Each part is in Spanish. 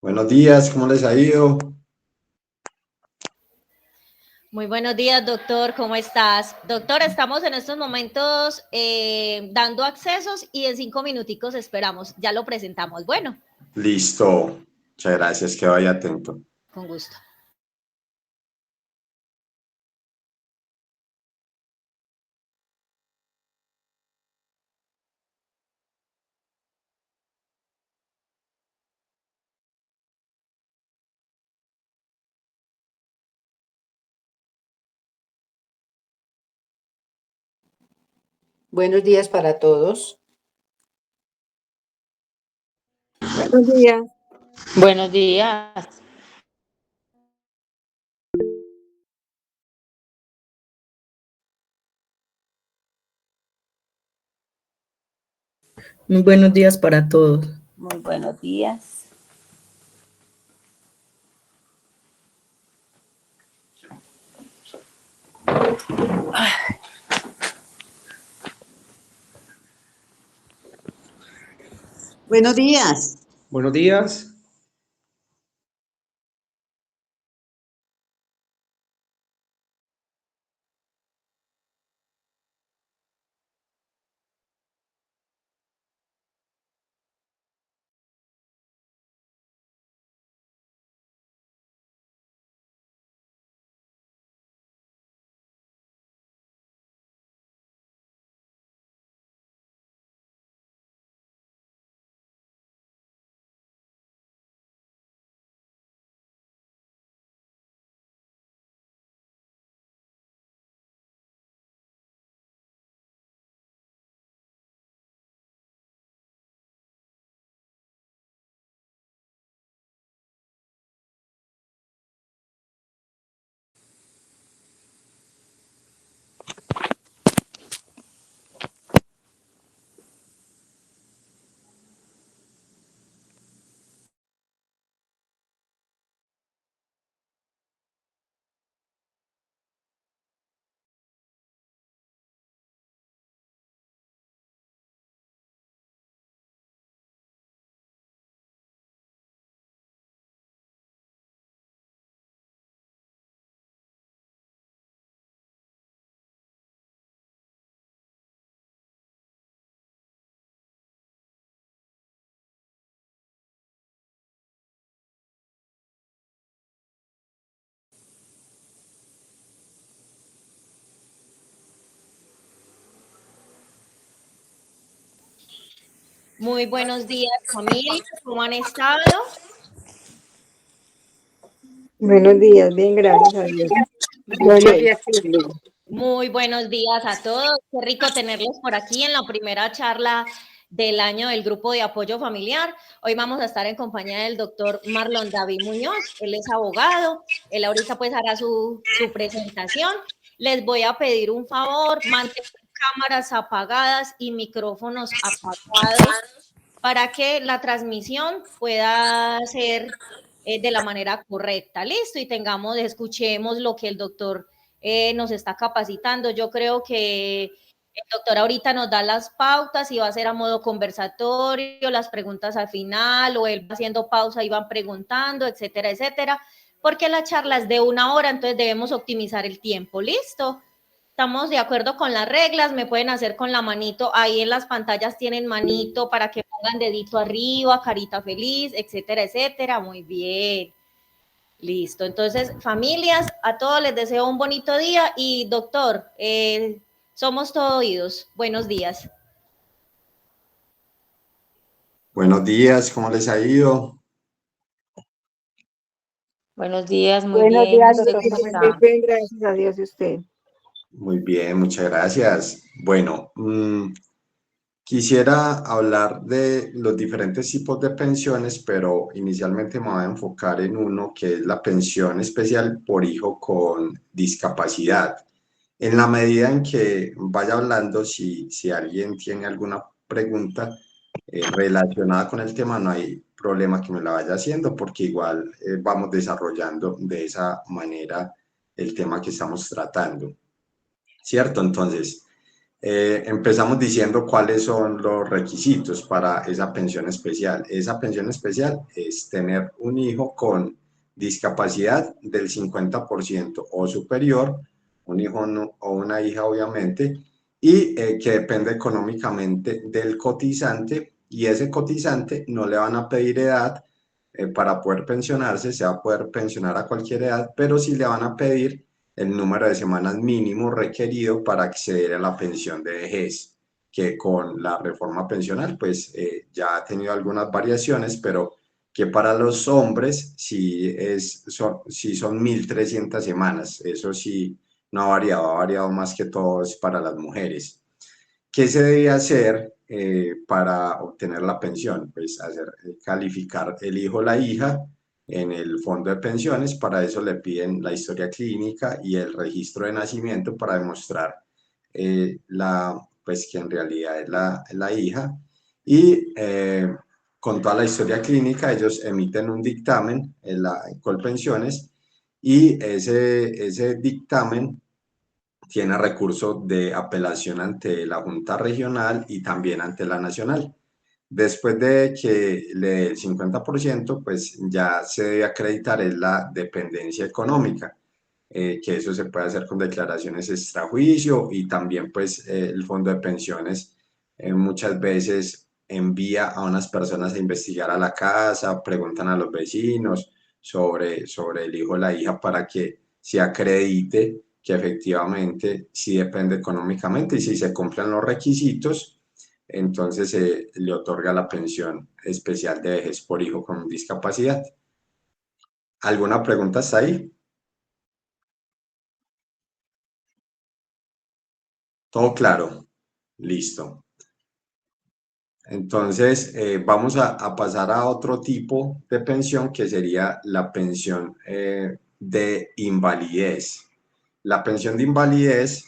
Buenos días, ¿cómo les ha ido? Muy buenos días, doctor. ¿Cómo estás? Doctor, estamos en estos momentos dando accesos y en 5 minuticos esperamos. Ya lo presentamos. Bueno, Listo, muchas gracias, que vaya atento. con gusto. Buenos días para todos. Buenos días. Buenos días. Muy buenos días para todos. Muy buenos días. Buenos días. Buenos días. Muy buenos días, familia. ¿Cómo han estado? Buenos días, bien, gracias a Dios. Buenos días, Silvia. Muy buenos días a todos. Qué rico tenerlos por aquí en la primera charla del año del Grupo de Apoyo Familiar. Hoy vamos a estar en compañía del doctor Marlon David Muñoz. Él es abogado. Él ahorita pues hará su presentación. Les voy a pedir un favor, mantengan cámaras apagadas y micrófonos apagados para que la transmisión pueda ser de la manera correcta. Listo, y escuchemos lo que el doctor nos está capacitando. Yo creo que el doctor ahorita nos da las pautas y va a ser a modo conversatorio, las preguntas al final, o él va haciendo pausa y van preguntando, etcétera, etcétera, porque la charla es de 1 hora, entonces debemos optimizar el tiempo. ¿Listo? Estamos de acuerdo con las reglas, me pueden hacer con la manito, ahí en las pantallas tienen manito para que pongan dedito arriba, carita feliz, etcétera, etcétera. Muy bien. Listo. Entonces, familias, a todos les deseo un bonito día y doctor, somos todo oídos. Buenos días. Buenos días, ¿cómo les ha ido? Buenos días, muy Buenos bien. días, ¿Usted doctor. cómo Muy está? bien, gracias a Dios y usted. Muy bien, muchas gracias. Bueno, quisiera hablar de los diferentes tipos de pensiones, pero inicialmente me voy a enfocar en uno que es la pensión especial por hijo con discapacidad. En la medida en que vaya hablando, si alguien tiene alguna pregunta relacionada con el tema, no hay problema que me la vaya haciendo, porque igual vamos desarrollando de esa manera el tema que estamos tratando, ¿cierto? Entonces, Empezamos diciendo cuáles son los requisitos para esa pensión especial. Esa pensión especial es tener un hijo con discapacidad del 50% o superior, un hijo o una hija obviamente, y que depende económicamente del cotizante, y ese cotizante no le van a pedir edad para poder pensionarse, se va a poder pensionar a cualquier edad, pero sí le van a pedir el número de semanas mínimo requerido para acceder a la pensión de vejez, que con la reforma pensional pues ya ha tenido algunas variaciones, pero que para los hombres sí son 1.300 semanas, eso sí no ha variado más que todo es para las mujeres. ¿Qué se debe hacer para obtener la pensión? Pues calificar el hijo o la hija en el fondo de pensiones. Para eso le piden la historia clínica y el registro de nacimiento para demostrar pues que en realidad es la hija. Y con toda la historia clínica ellos emiten un dictamen en la Colpensiones, y ese dictamen tiene recurso de apelación ante la Junta Regional y también ante la Nacional. Después de que le dé el 50%, pues ya se debe acreditar en la dependencia económica, que eso se puede hacer con declaraciones extrajuicio, y también pues el fondo de pensiones muchas veces envía a unas personas a investigar a la casa, preguntan a los vecinos sobre el hijo o la hija para que se acredite que efectivamente sí depende económicamente, y si se cumplen los requisitos, entonces se le otorga la pensión especial de vejez por hijo con discapacidad. ¿Alguna pregunta hasta ahí? ¿Todo claro? Listo. Entonces, vamos a pasar a otro tipo de pensión, que sería la pensión de invalidez. La pensión de invalidez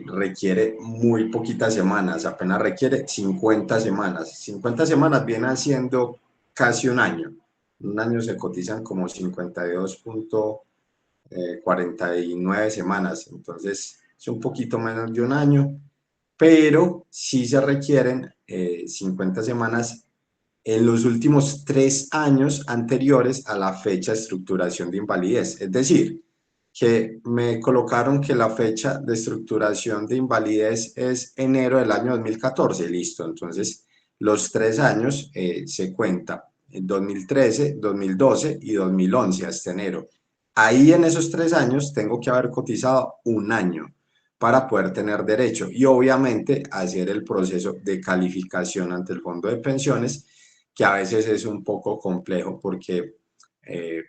requiere muy poquitas semanas, apenas requiere 50 semanas. 50 semanas vienen siendo casi un año. Un año se cotizan como 52.49 semanas, entonces es un poquito menos de un año, pero sí se requieren 50 semanas en los últimos 3 años anteriores a la fecha de estructuración de invalidez. Es decir, que me colocaron que la fecha de estructuración de invalidez es enero del año 2014, listo. Entonces, los 3 años se cuenta en 2013, 2012 y 2011 hasta enero. Ahí en esos 3 años tengo que haber cotizado un año para poder tener derecho, y obviamente hacer el proceso de calificación ante el fondo de pensiones, que a veces es un poco complejo porque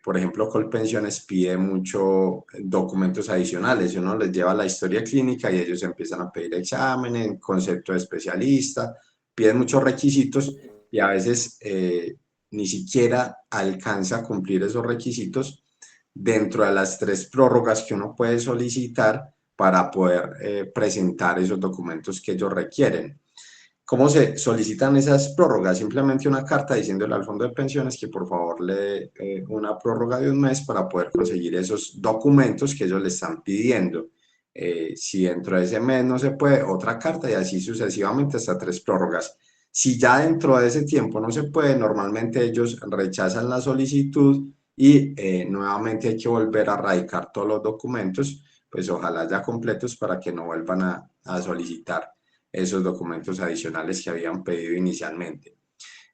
por ejemplo, Colpensiones pide muchos documentos adicionales. Uno les lleva la historia clínica y ellos empiezan a pedir exámenes, concepto de especialista, piden muchos requisitos, y a veces ni siquiera alcanza a cumplir esos requisitos dentro de las 3 prórrogas que uno puede solicitar para poder presentar esos documentos que ellos requieren. ¿Cómo se solicitan esas prórrogas? Simplemente una carta diciéndole al fondo de pensiones que por favor le dé una prórroga de un mes para poder conseguir esos documentos que ellos le están pidiendo. Si dentro de ese mes no se puede, otra carta, y así sucesivamente hasta 3 prórrogas. Si ya dentro de ese tiempo no se puede, normalmente ellos rechazan la solicitud y nuevamente hay que volver a radicar todos los documentos, pues ojalá ya completos, para que no vuelvan a solicitar esos documentos adicionales que habían pedido inicialmente.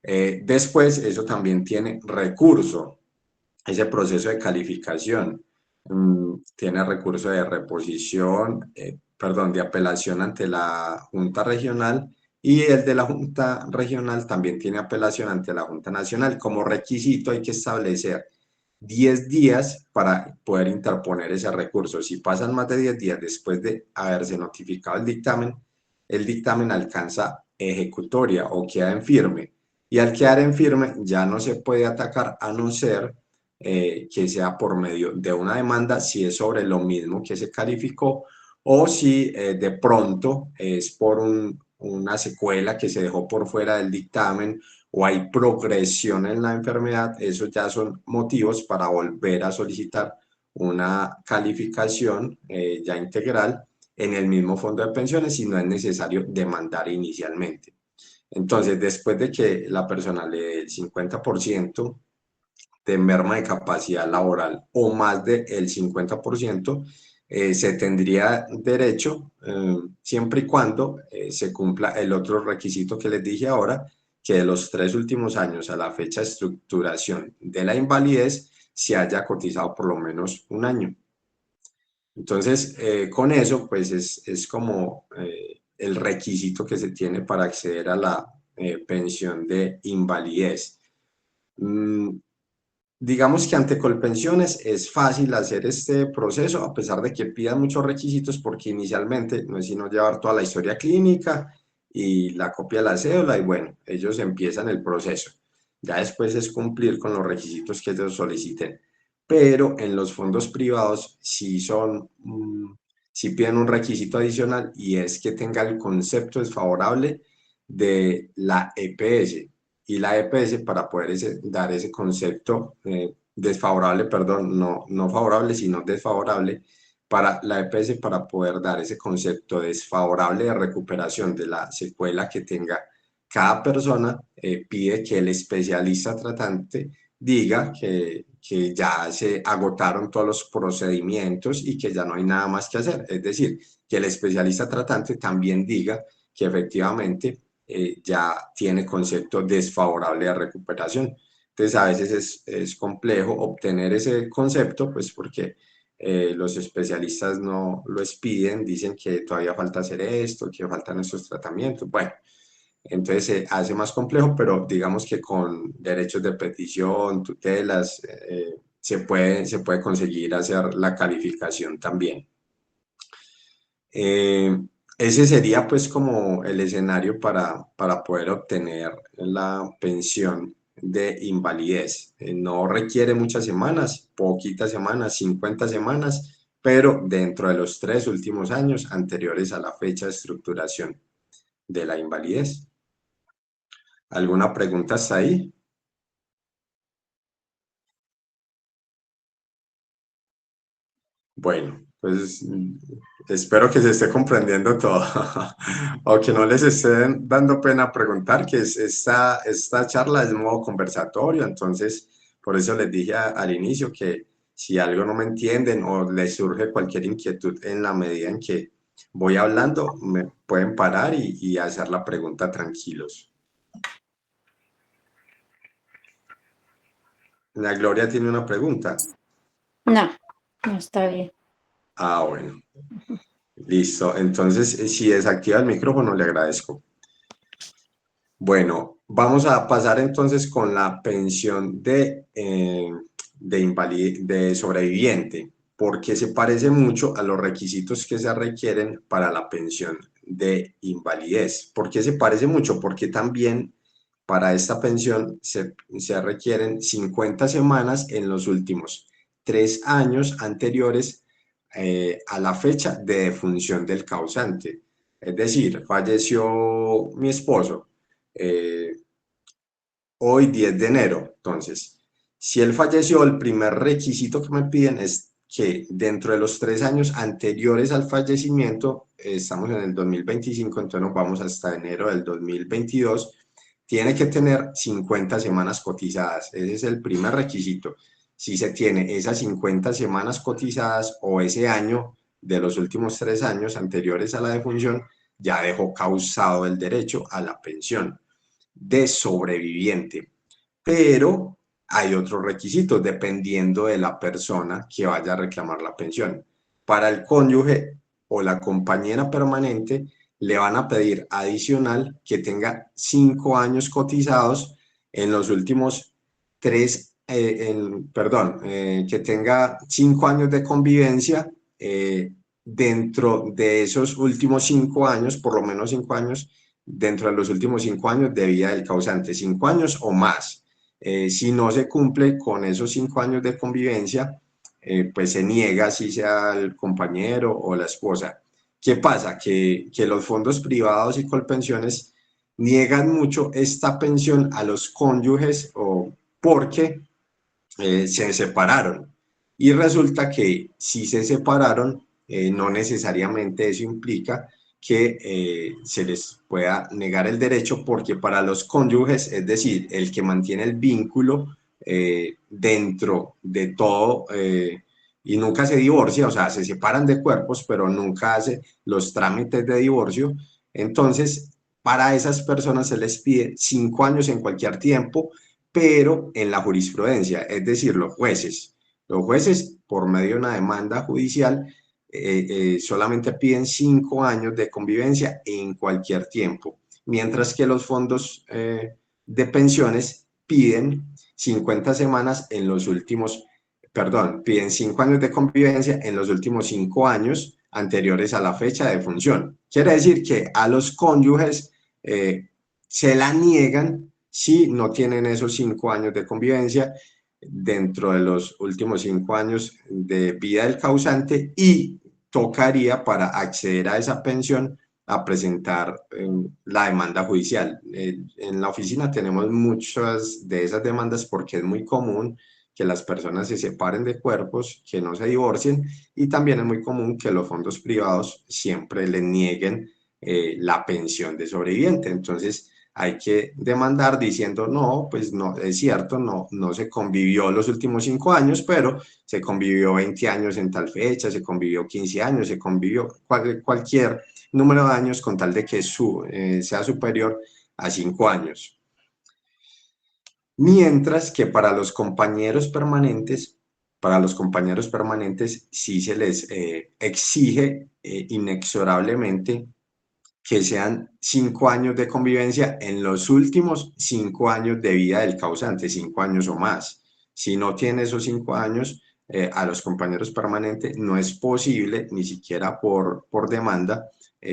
Después, eso también tiene recurso, ese proceso de calificación tiene recurso de reposición, de apelación ante la Junta Regional, y el de la Junta Regional también tiene apelación ante la Junta Nacional. Como requisito hay que establecer 10 días para poder interponer ese recurso. Si pasan más de 10 días después de haberse notificado el dictamen alcanza ejecutoria o queda en firme, y al quedar en firme ya no se puede atacar a no ser que sea por medio de una demanda, si es sobre lo mismo que se calificó, o si de pronto es por una secuela que se dejó por fuera del dictamen, o hay progresión en la enfermedad. Esos ya son motivos para volver a solicitar una calificación ya integral, en el mismo fondo de pensiones y no es necesario demandar inicialmente. Entonces, después de que la persona le dé el 50% de merma de capacidad laboral o más del 50%, se tendría derecho, siempre y cuando se cumpla el otro requisito que les dije ahora, que de los 3 últimos años a la fecha de estructuración de la invalidez se haya cotizado por lo menos un año. Entonces, con eso, pues es como el requisito que se tiene para acceder a la pensión de invalidez. Digamos que ante Colpensiones es fácil hacer este proceso, a pesar de que pidan muchos requisitos, porque inicialmente no es sino llevar toda la historia clínica y la copia de la cédula, y bueno, ellos empiezan el proceso. Ya después es cumplir con los requisitos que ellos soliciten. Pero en los fondos privados sí sí piden un requisito adicional, y es que tenga el concepto desfavorable de la EPS. Y la EPS, para poder dar ese concepto desfavorable, perdón, no favorable, sino desfavorable, para la EPS, para poder dar ese concepto desfavorable de recuperación de la secuela que tenga cada persona, pide que el especialista tratante diga que ya se agotaron todos los procedimientos y que ya no hay nada más que hacer. Es decir, que el especialista tratante también diga que efectivamente ya tiene concepto desfavorable de recuperación. Entonces, a veces es complejo obtener ese concepto, pues porque los especialistas no lo piden, dicen que todavía falta hacer esto, que faltan estos tratamientos. Bueno, entonces se hace más complejo, pero digamos que con derechos de petición, tutelas, se puede conseguir hacer la calificación también. Ese sería pues como el escenario para poder obtener la pensión de invalidez. No requiere muchas semanas, poquitas semanas, 50 semanas, pero dentro de los 3 últimos años anteriores a la fecha de estructuración de la invalidez. ¿Alguna pregunta hasta ahí? Bueno, pues espero que se esté comprendiendo todo o que no les estén dando pena preguntar, que esta charla es modo conversatorio, entonces por eso les dije al inicio que si algo no me entienden o les surge cualquier inquietud en la medida en que voy hablando, me pueden parar y hacer la pregunta tranquilos. La Gloria tiene una pregunta. No, no está bien. Ah, bueno. Listo. Entonces, si desactiva el micrófono, le agradezco. Bueno, vamos a pasar entonces con la pensión de sobreviviente, porque se parece mucho a los requisitos que se requieren para la pensión de invalidez. ¿Por qué se parece mucho? Porque también para esta pensión se requieren 50 semanas en los últimos 3 años anteriores a la fecha de defunción del causante. Es decir, falleció mi esposo hoy 10 de enero. Entonces, si él falleció, el primer requisito que me piden es que dentro de los 3 años anteriores al fallecimiento, estamos en el 2025, entonces nos vamos hasta enero del 2022, tiene que tener 50 semanas cotizadas. Ese es el primer requisito. Si se tiene esas 50 semanas cotizadas o ese año de los últimos 3 años anteriores a la defunción, ya dejó causado el derecho a la pensión de sobreviviente. Pero hay otros requisitos dependiendo de la persona que vaya a reclamar la pensión. Para el cónyuge o la compañera permanente le van a pedir adicional que tenga 5 años cotizados en los últimos 3, que tenga 5 años de convivencia dentro de esos últimos 5 años, por lo menos 5 años, dentro de los últimos 5 años de vida del causante, 5 años o más. Si no se cumple con esos 5 años de convivencia, pues se niega, si sea el compañero o la esposa. ¿Qué pasa? Que los fondos privados y Colpensiones niegan mucho esta pensión a los cónyuges porque se separaron. Y resulta que si se separaron, no necesariamente eso implica que se les pueda negar el derecho, porque para los cónyuges, es decir, el que mantiene el vínculo dentro de todo y nunca se divorcia, o sea, se separan de cuerpos, pero nunca hace los trámites de divorcio, entonces para esas personas se les pide 5 años en cualquier tiempo, pero en la jurisprudencia, es decir, los jueces por medio de una demanda judicial solamente piden 5 años de convivencia en cualquier tiempo, mientras que los fondos de pensiones piden 50 semanas en los últimos, perdón, piden 5 años de convivencia en los últimos 5 años anteriores a la fecha de función. Quiere decir que a los cónyuges se la niegan si no tienen esos 5 años de convivencia dentro de los últimos 5 años de vida del causante, y tocaría para acceder a esa pensión a presentar la demanda judicial. En la oficina tenemos muchas de esas demandas porque es muy común que las personas se separen de cuerpos, que no se divorcien, y también es muy común que los fondos privados siempre le nieguen la pensión de sobreviviente. Entonces hay que demandar diciendo, no, pues no, es cierto, no se convivió los últimos 5 años, pero se convivió 20 años en tal fecha, se convivió 15 años, se convivió cualquier número de años con tal de que sea superior a 5 años. Mientras que para los compañeros permanentes sí se les exige inexorablemente que sean 5 años de convivencia en los últimos 5 años de vida del causante, 5 años o más. Si no tiene esos 5 años, a los compañeros permanentes no es posible, ni siquiera por demanda,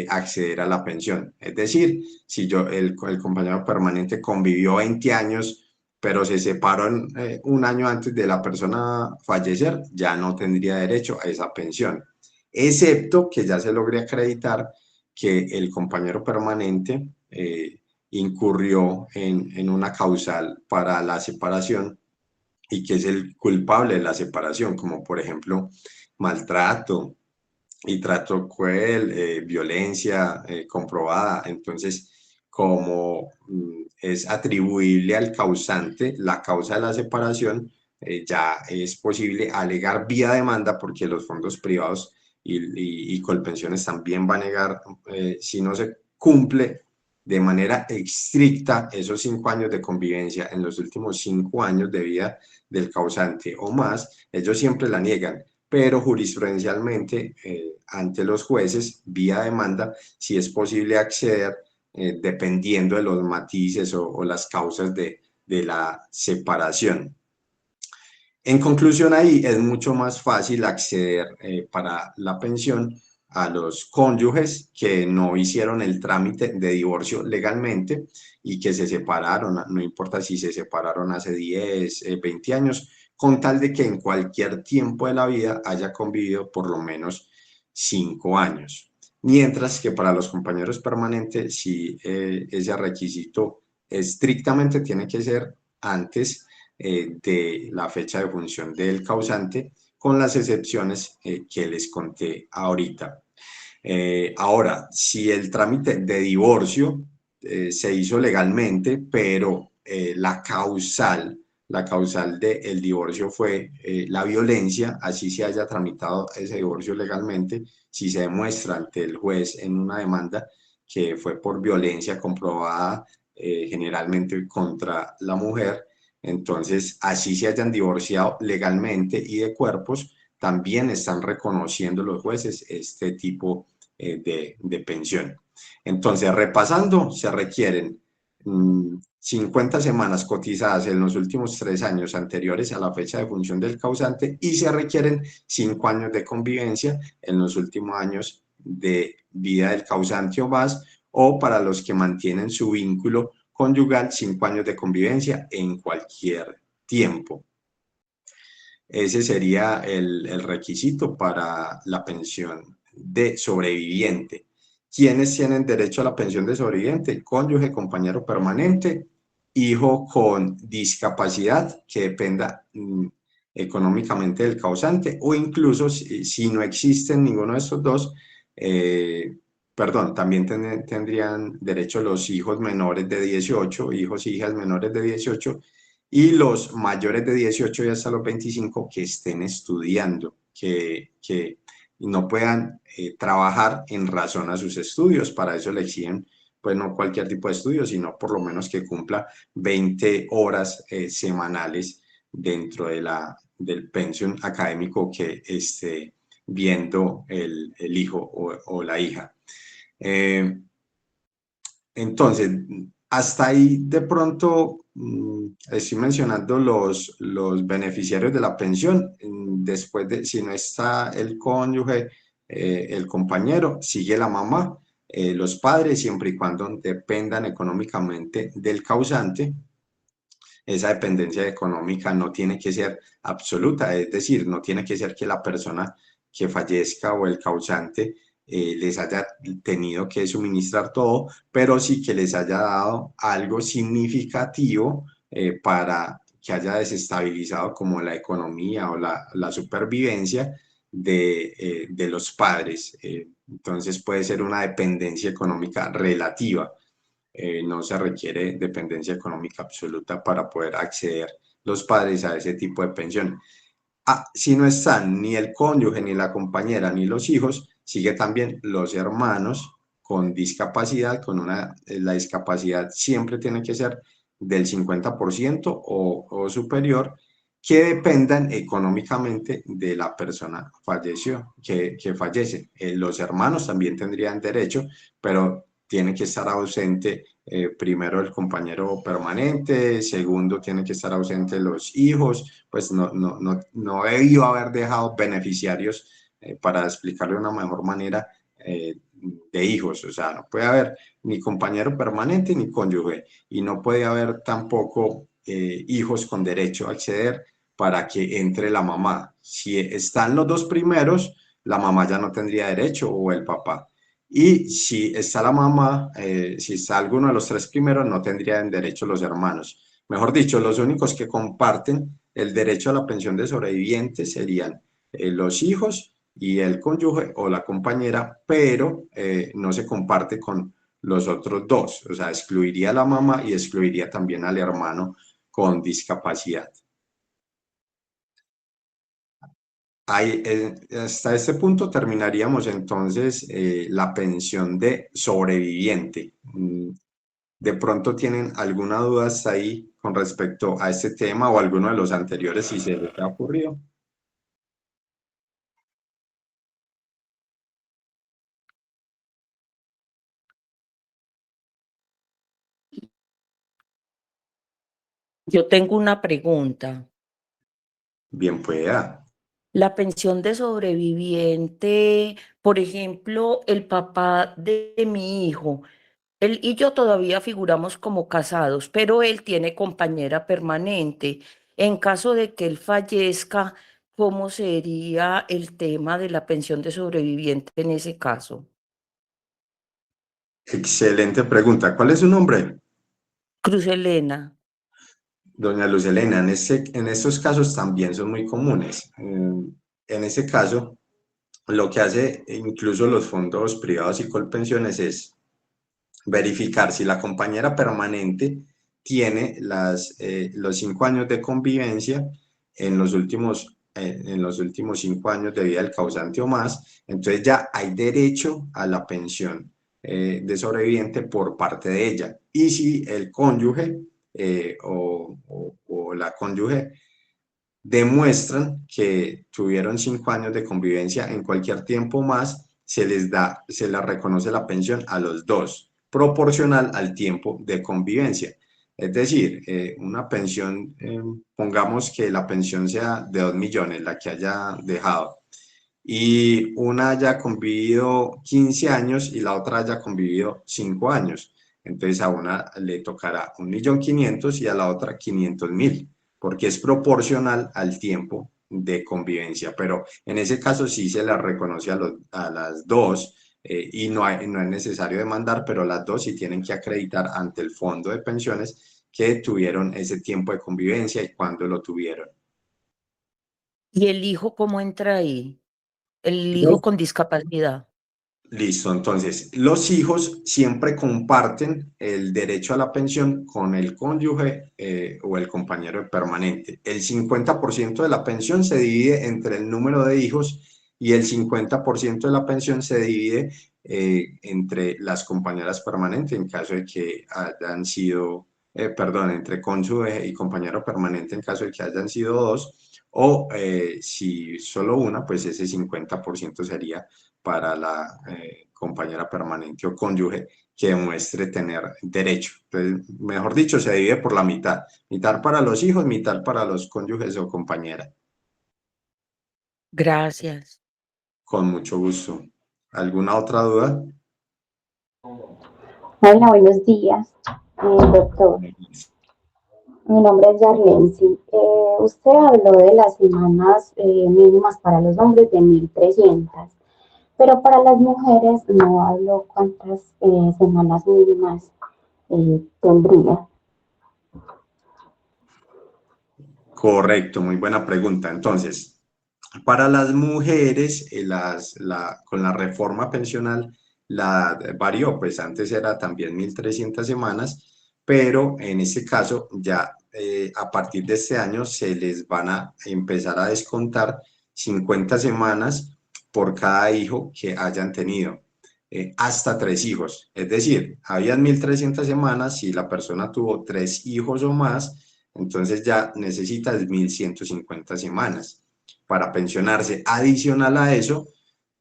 acceder a la pensión. Es decir, si el compañero permanente convivió 20 años, pero se separó un año antes de la persona fallecer, ya no tendría derecho a esa pensión, excepto que ya se logre acreditar que el compañero permanente incurrió en una causal para la separación y que es el culpable de la separación, como por ejemplo maltrato y trato cruel, violencia comprobada. Entonces, como es atribuible al causante la causa de la separación, ya es posible alegar vía demanda, porque los fondos privados y Colpensiones también va a negar si no se cumple de manera estricta esos 5 años de convivencia en los últimos 5 años de vida del causante o más, ellos siempre la niegan, pero jurisprudencialmente ante los jueces, vía demanda, sí es posible acceder dependiendo de los matices o las causas de la separación. En conclusión, ahí es mucho más fácil acceder para la pensión a los cónyuges que no hicieron el trámite de divorcio legalmente y que se separaron, no importa si se separaron hace 10, 20 años, con tal de que en cualquier tiempo de la vida haya convivido por lo menos 5 años. Mientras que para los compañeros permanentes, si ese requisito estrictamente tiene que ser antes de la fecha de función del causante, con las excepciones que les conté ahorita. Ahora, si el trámite de divorcio se hizo legalmente, pero la causal del divorcio fue la violencia, así se haya tramitado ese divorcio legalmente, si se demuestra ante el juez en una demanda que fue por violencia comprobada generalmente contra la mujer, entonces así se hayan divorciado legalmente y de cuerpos, también están reconociendo los jueces este tipo de pensión. Entonces, repasando, se requieren 50 semanas cotizadas en los últimos 3 años anteriores a la fecha de función del causante, y se requieren 5 años de convivencia en los últimos años de vida del causante o más, o para los que mantienen su vínculo conyugal, 5 años de convivencia en cualquier tiempo. Ese sería el requisito para la pensión de sobreviviente. ¿Quiénes tienen derecho a la pensión de sobreviviente? Cónyuge, compañero permanente, hijo con discapacidad que dependa económicamente del causante, o incluso si no existen ninguno de estos dos, perdón, también tendrían derecho los hijos menores de 18, hijos e hijas menores de 18, y los mayores de 18 y hasta los 25 que estén estudiando, que no puedan trabajar en razón a sus estudios. Para eso le exigen, pues no cualquier tipo de estudio, sino por lo menos que cumpla 20 horas semanales dentro del pensión académico que esté viendo el hijo o la hija. Entonces, hasta ahí de pronto estoy mencionando los beneficiarios de la pensión. Después de, si no está el cónyuge, el compañero, sigue la mamá, los padres, siempre y cuando dependan económicamente del causante. Esa dependencia económica no tiene que ser absoluta, es decir, no tiene que ser que la persona que fallezca o el causante les haya tenido que suministrar todo, pero sí que les haya dado algo significativo para que haya desestabilizado como la economía o la supervivencia de los padres. Entonces puede ser una dependencia económica relativa. No se requiere dependencia económica absoluta para poder acceder los padres a ese tipo de pensión. Si no están ni el cónyuge, ni la compañera, ni los hijos, sigue también los hermanos con discapacidad, la discapacidad siempre tiene que ser del 50% o superior, que dependan económicamente de la persona que fallece. Los hermanos también tendrían derecho, pero tiene que estar ausente primero el compañero permanente, segundo tiene que estar ausente los hijos, pues no debió haber dejado beneficiarios, para explicarlo de una mejor manera, de hijos. O sea, no puede haber ni compañero permanente ni cónyuge, y no puede haber tampoco hijos con derecho a acceder para que entre la mamá. Si están los dos primeros, la mamá ya no tendría derecho, o el papá. Y si está la mamá, si está alguno de los tres primeros, no tendrían derecho los hermanos. Mejor dicho, los únicos que comparten el derecho a la pensión de sobrevivientes serían los hijos y el cónyuge o la compañera, pero no se comparte con los otros dos. O sea, excluiría a la mamá y excluiría también al hermano con discapacidad. Hasta este punto terminaríamos entonces la pensión de sobreviviente. ¿De pronto tienen alguna duda hasta ahí con respecto a este tema o alguno de los anteriores, si se les ha ocurrido? Yo tengo una pregunta. Bien pueda. La pensión de sobreviviente, por ejemplo, el papá de mi hijo, él y yo todavía figuramos como casados, pero él tiene compañera permanente. En caso de que él fallezca, ¿cómo sería el tema de la pensión de sobreviviente en ese caso? Excelente pregunta. ¿Cuál es su nombre? Cruz Elena. Doña Luz Elena, en estos casos también son muy comunes. En ese caso, lo que hace incluso los fondos privados y colpensiones es verificar si la compañera permanente tiene los 5 años de convivencia en los últimos 5 años de vida del causante o más. Entonces ya hay derecho a la pensión de sobreviviente por parte de ella. Y si el cónyuge o la cónyuge demuestran que tuvieron 5 años de convivencia en cualquier tiempo más, se les reconoce la pensión a los dos, proporcional al tiempo de convivencia. Es decir, una pensión, pongamos que la pensión sea de 2 millones, la que haya dejado, y una haya convivido 15 años y la otra haya convivido 5 años. Entonces a una le tocará 1.500.000 y a la otra 500.000, porque es proporcional al tiempo de convivencia. Pero en ese caso sí se la reconoce a las dos, y no es necesario demandar, pero las dos sí tienen que acreditar ante el fondo de pensiones que tuvieron ese tiempo de convivencia y cuándo lo tuvieron. ¿Y el hijo cómo entra ahí? El hijo Los- con discapacidad. Listo, entonces, los hijos siempre comparten el derecho a la pensión con el cónyuge o el compañero permanente. El 50% de la pensión se divide entre el número de hijos y el 50% de la pensión se divide entre las compañeras permanentes en caso de que hayan sido, perdón, entre cónyuge y compañero permanente en caso de que hayan sido dos, o si solo una, pues ese 50% sería para la compañera permanente o cónyuge que demuestre tener derecho. Entonces, mejor dicho, se divide por la mitad. Mitad para los hijos, mitad para los cónyuges o compañera. Gracias. Con mucho gusto. ¿Alguna otra duda? Hola, buenos días, doctor. Mi nombre es Yarlensi. Usted habló de las semanas mínimas para los hombres de 1.300, pero para las mujeres no habló cuántas semanas mínimas tendría. Correcto, muy buena pregunta. Entonces, para las mujeres, con la reforma pensional, la varió, pues antes era también 1.300 semanas, pero en este caso ya a partir de este año se les van a empezar a descontar 50 semanas por cada hijo que hayan tenido, hasta 3 hijos. Es decir, habían 1.300 semanas, si la persona tuvo 3 hijos o más, entonces ya necesitas 1.150 semanas para pensionarse. Adicional a eso,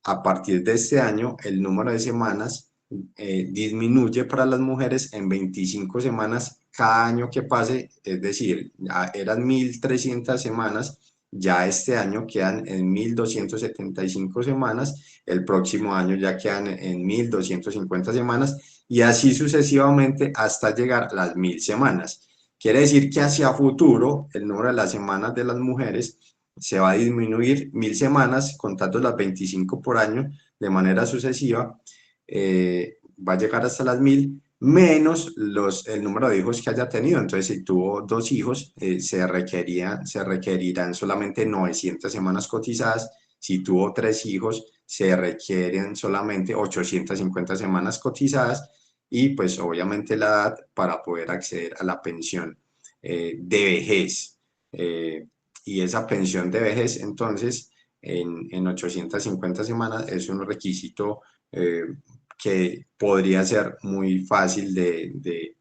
a partir de este año, el número de semanas disminuye para las mujeres en 25 semanas cada año que pase, es decir, ya eran 1.300 semanas, ya este año quedan en 1.275 semanas, el próximo año ya quedan en 1.250 semanas y así sucesivamente hasta llegar a las 1.000 semanas. Quiere decir que hacia futuro el número de las semanas de las mujeres se va a disminuir 1.000 semanas, contando las 25 por año de manera sucesiva, va a llegar hasta las 1.000, menos el número de hijos que haya tenido. Entonces, si tuvo 2 hijos, se requerirán solamente 900 semanas cotizadas. Si tuvo 3 hijos, se requieren solamente 850 semanas cotizadas y pues obviamente la edad para poder acceder a la pensión de vejez. Y esa pensión de vejez, entonces, en 850 semanas es un requisito que podría ser muy fácil de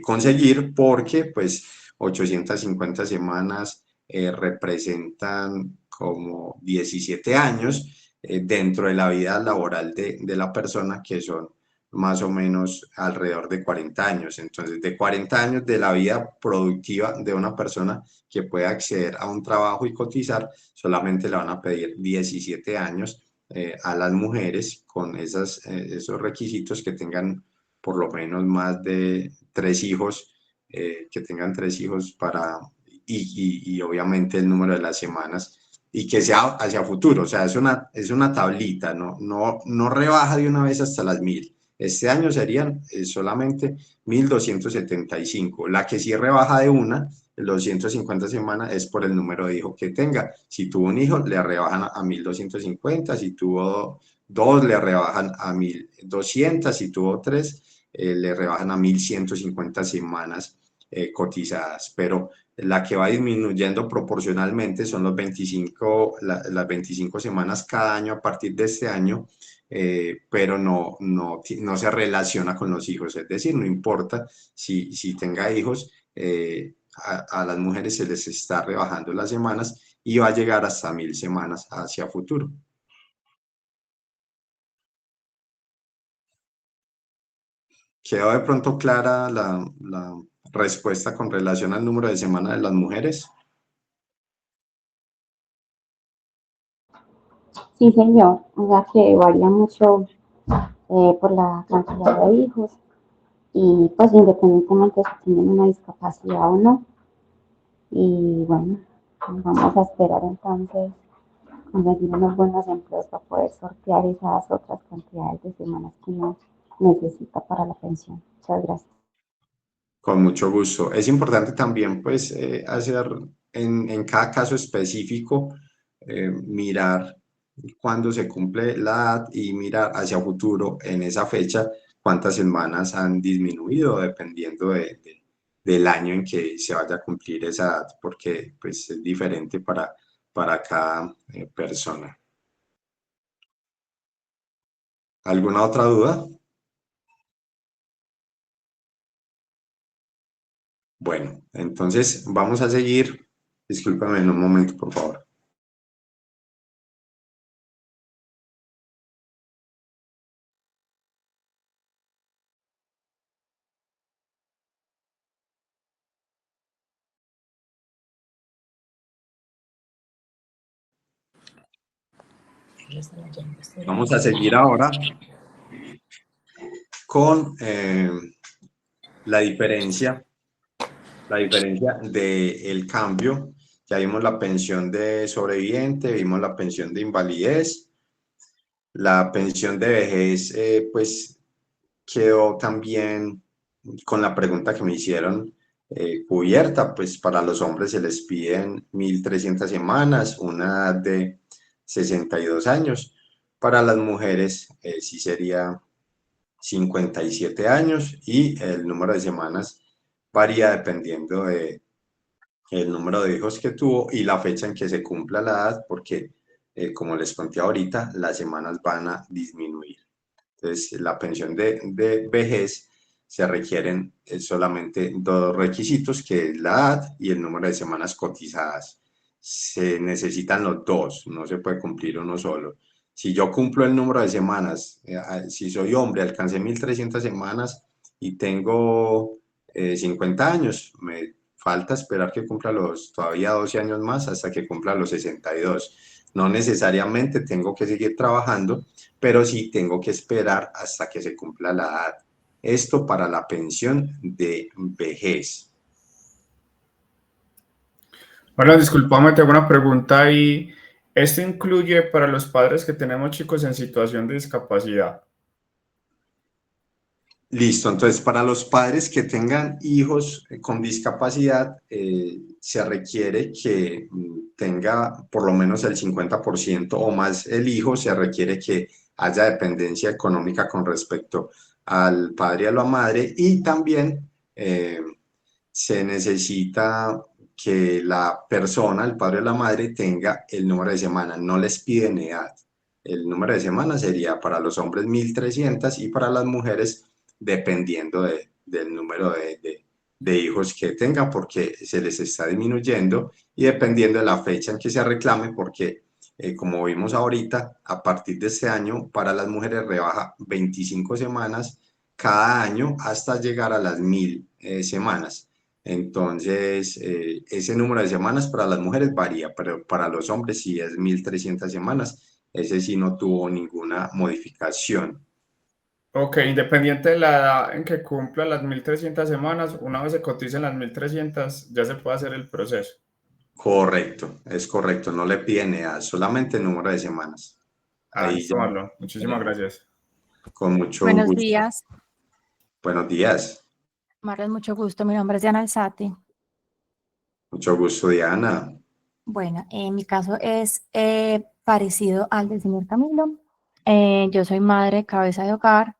conseguir porque, pues, 850 semanas representan como 17 años dentro de la vida laboral de la persona, que son más o menos alrededor de 40 años. Entonces, de 40 años de la vida productiva de una persona que pueda acceder a un trabajo y cotizar, solamente le van a pedir 17 años a las mujeres con esos requisitos, que tengan por lo menos más de 3 hijos, que tengan 3 hijos y obviamente el número de las semanas y que sea hacia futuro. O sea, es una tablita, no rebaja de una vez hasta las 1.000. Este año serían solamente 1.275. La que sí rebaja de una, los 150 semanas, es por el número de hijos que tenga. Si tuvo un hijo, le rebajan a 1.250. Si tuvo dos, le rebajan a 1.200. Si tuvo tres, le rebajan a 1.150 semanas cotizadas. Pero la que va disminuyendo proporcionalmente son las 25 semanas cada año a partir de este año, pero no se relaciona con los hijos. Es decir, no importa si tenga hijos, a las mujeres se les está rebajando las semanas y va a llegar hasta 1.000 semanas hacia futuro. ¿Quedó de pronto clara la respuesta con relación al número de semanas de las mujeres? Sí, señor, o sea que varía mucho por la cantidad de hijos y pues independientemente si tienen una discapacidad o no. Y bueno, vamos a esperar entonces conseguir unos buenos empleos para poder sortear esas otras cantidades de semanas que uno necesita para la pensión. Muchas gracias. Con mucho gusto. Es importante también, pues, hacer en cada caso específico mirar cuándo se cumple la edad y mirar hacia futuro en esa fecha cuántas semanas han disminuido dependiendo del año en que se vaya a cumplir esa edad, porque pues, es diferente para cada persona. ¿Alguna otra duda? Bueno, entonces vamos a seguir. Discúlpame en un momento, por favor. Vamos a seguir ahora con la diferencia del cambio. Ya vimos la pensión de sobreviviente, vimos la pensión de invalidez, la pensión de vejez, pues quedó también con la pregunta que me hicieron cubierta, pues para los hombres se les piden 1.300 semanas, una edad de 62 años, para las mujeres sí sería 57 años y el número de semanas varía dependiendo de el número de hijos que tuvo y la fecha en que se cumpla la edad, porque como les conté ahorita, las semanas van a disminuir. Entonces, la pensión de vejez se requieren solamente dos requisitos, que es la edad y el número de semanas cotizadas. Se necesitan los dos, no se puede cumplir uno solo. Si yo cumplo el número de semanas, si soy hombre, alcancé 1.300 semanas y tengo 50 años, me falta esperar que cumpla todavía 12 años más hasta que cumpla los 62. No necesariamente tengo que seguir trabajando, pero sí tengo que esperar hasta que se cumpla la edad. Esto para la pensión de vejez. Bueno, disculpame, tengo una pregunta ahí. ¿Esto incluye para los padres que tenemos chicos en situación de discapacidad? Listo, entonces para los padres que tengan hijos con discapacidad, se requiere que tenga por lo menos el 50% o más el hijo, se requiere que haya dependencia económica con respecto al padre y a la madre, y también se necesita que la persona, el padre o la madre, tenga el número de semanas, no les piden edad. El número de semanas sería para los hombres 1.300 y para las mujeres dependiendo del número de hijos que tengan, porque se les está disminuyendo, y dependiendo de la fecha en que se reclame, porque como vimos ahorita, a partir de este año, para las mujeres rebaja 25 semanas cada año hasta llegar a las 1.000 semanas. Entonces, ese número de semanas para las mujeres varía, pero para los hombres sí es 1.300 semanas. Ese sí no tuvo ninguna modificación. Ok, independiente de la edad en que cumpla las 1.300 semanas, una vez se coticen las 1.300, ya se puede hacer el proceso. Correcto, es correcto, no le piden edad, solamente el número de semanas. Ahí listo, Marlon. Muchísimas gracias. Con mucho Buenos gusto. días. Buenos días. Marlon, mucho gusto. Mi nombre es Diana Alzate. Mucho gusto, Diana. Bueno, mi caso es parecido al del señor Camilo. Yo soy madre, cabeza de hogar,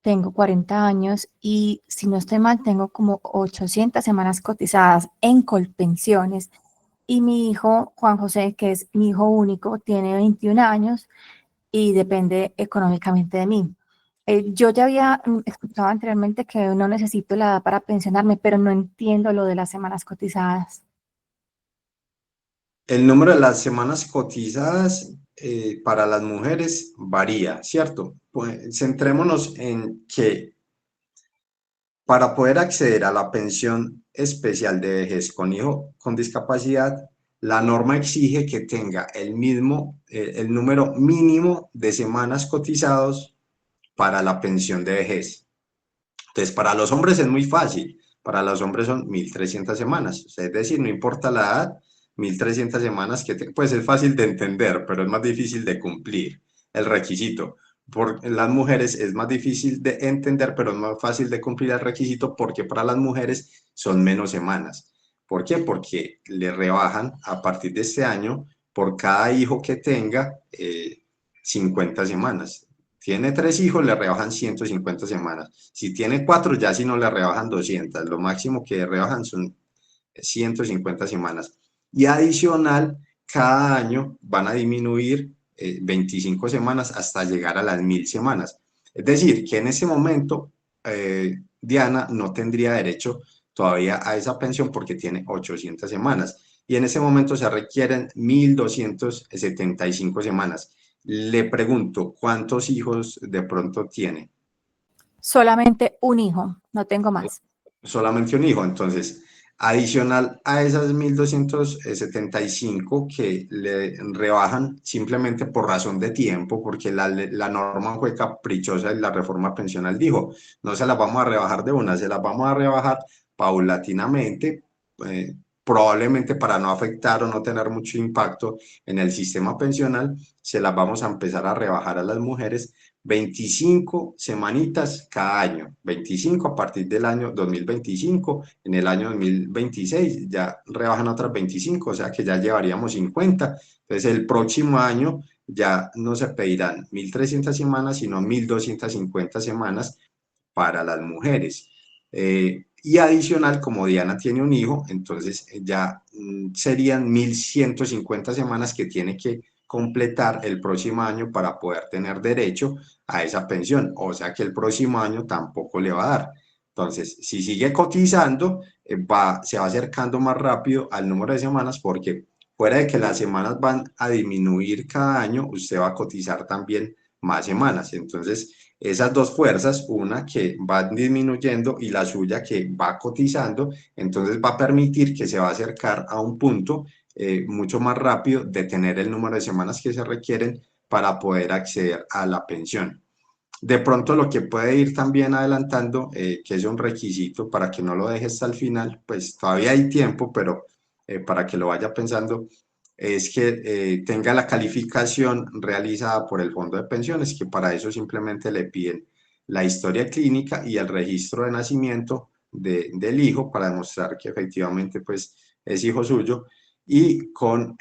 tengo 40 años y si no estoy mal, tengo como 800 semanas cotizadas en Colpensiones. Y mi hijo, Juan José, que es mi hijo único, tiene 21 años y depende económicamente de mí. Yo ya había escuchado anteriormente que no necesito la edad para pensionarme, pero no entiendo lo de las semanas cotizadas. El número de las semanas cotizadas para las mujeres varía, ¿cierto? Pues, centrémonos en que para poder acceder a la pensión especial de vejez con hijo con discapacidad, la norma exige que tenga el número mínimo de semanas cotizados para la pensión de vejez. Entonces, para los hombres es muy fácil. Para los hombres son 1.300 semanas. Es decir, no importa la edad, 1.300 semanas pues es fácil de entender, pero es más difícil de cumplir el requisito. Por las mujeres es más difícil de entender, pero es más fácil de cumplir el requisito, porque para las mujeres son menos semanas. ¿Por qué? Porque le rebajan a partir de este año por cada hijo que tenga 50 semanas. Tiene 3 hijos, le rebajan 150 semanas. Si tiene 4, ya si no le rebajan 200. Lo máximo que rebajan son 150 semanas. Y adicional, cada año van a disminuir 25 semanas hasta llegar a las 1000 semanas. Es decir, que en ese momento Diana no tendría derecho todavía a esa pensión porque tiene 800 semanas. Y en ese momento se requieren 1275 semanas. Le pregunto, ¿cuántos hijos de pronto tiene? Solamente un hijo, no tengo más. Solamente un hijo. Entonces, adicional a esas 1275 que le rebajan simplemente por razón de tiempo, porque la norma fue caprichosa y la reforma pensional dijo, no se las vamos a rebajar de una, se las vamos a rebajar paulatinamente, probablemente para no afectar o no tener mucho impacto en el sistema pensional, se las vamos a empezar a rebajar a las mujeres 25 semanitas cada año, 25 a partir del año 2025, en el año 2026 ya rebajan otras 25, o sea que ya llevaríamos 50, entonces el próximo año ya no se pedirán 1300 semanas, sino 1250 semanas para las mujeres. Y adicional, como Diana tiene un hijo, entonces ya serían 1150 semanas que tiene que completar el próximo año para poder tener derecho a esa pensión, o sea que el próximo año tampoco le va a dar. Entonces, si sigue cotizando, se va acercando más rápido al número de semanas porque fuera de que las semanas van a disminuir cada año, usted va a cotizar también más semanas. Entonces, esas dos fuerzas, una que va disminuyendo y la suya que va cotizando, entonces va a permitir que se va a acercar a un punto mucho más rápido de tener el número de semanas que se requieren para poder acceder a la pensión. De pronto lo que puede ir también adelantando, que es un requisito para que no lo deje hasta el final, pues todavía hay tiempo, pero para que lo vaya pensando, es que tenga la calificación realizada por el Fondo de Pensiones, que para eso simplemente le piden la historia clínica y el registro de nacimiento del hijo para demostrar que efectivamente pues, es hijo suyo y con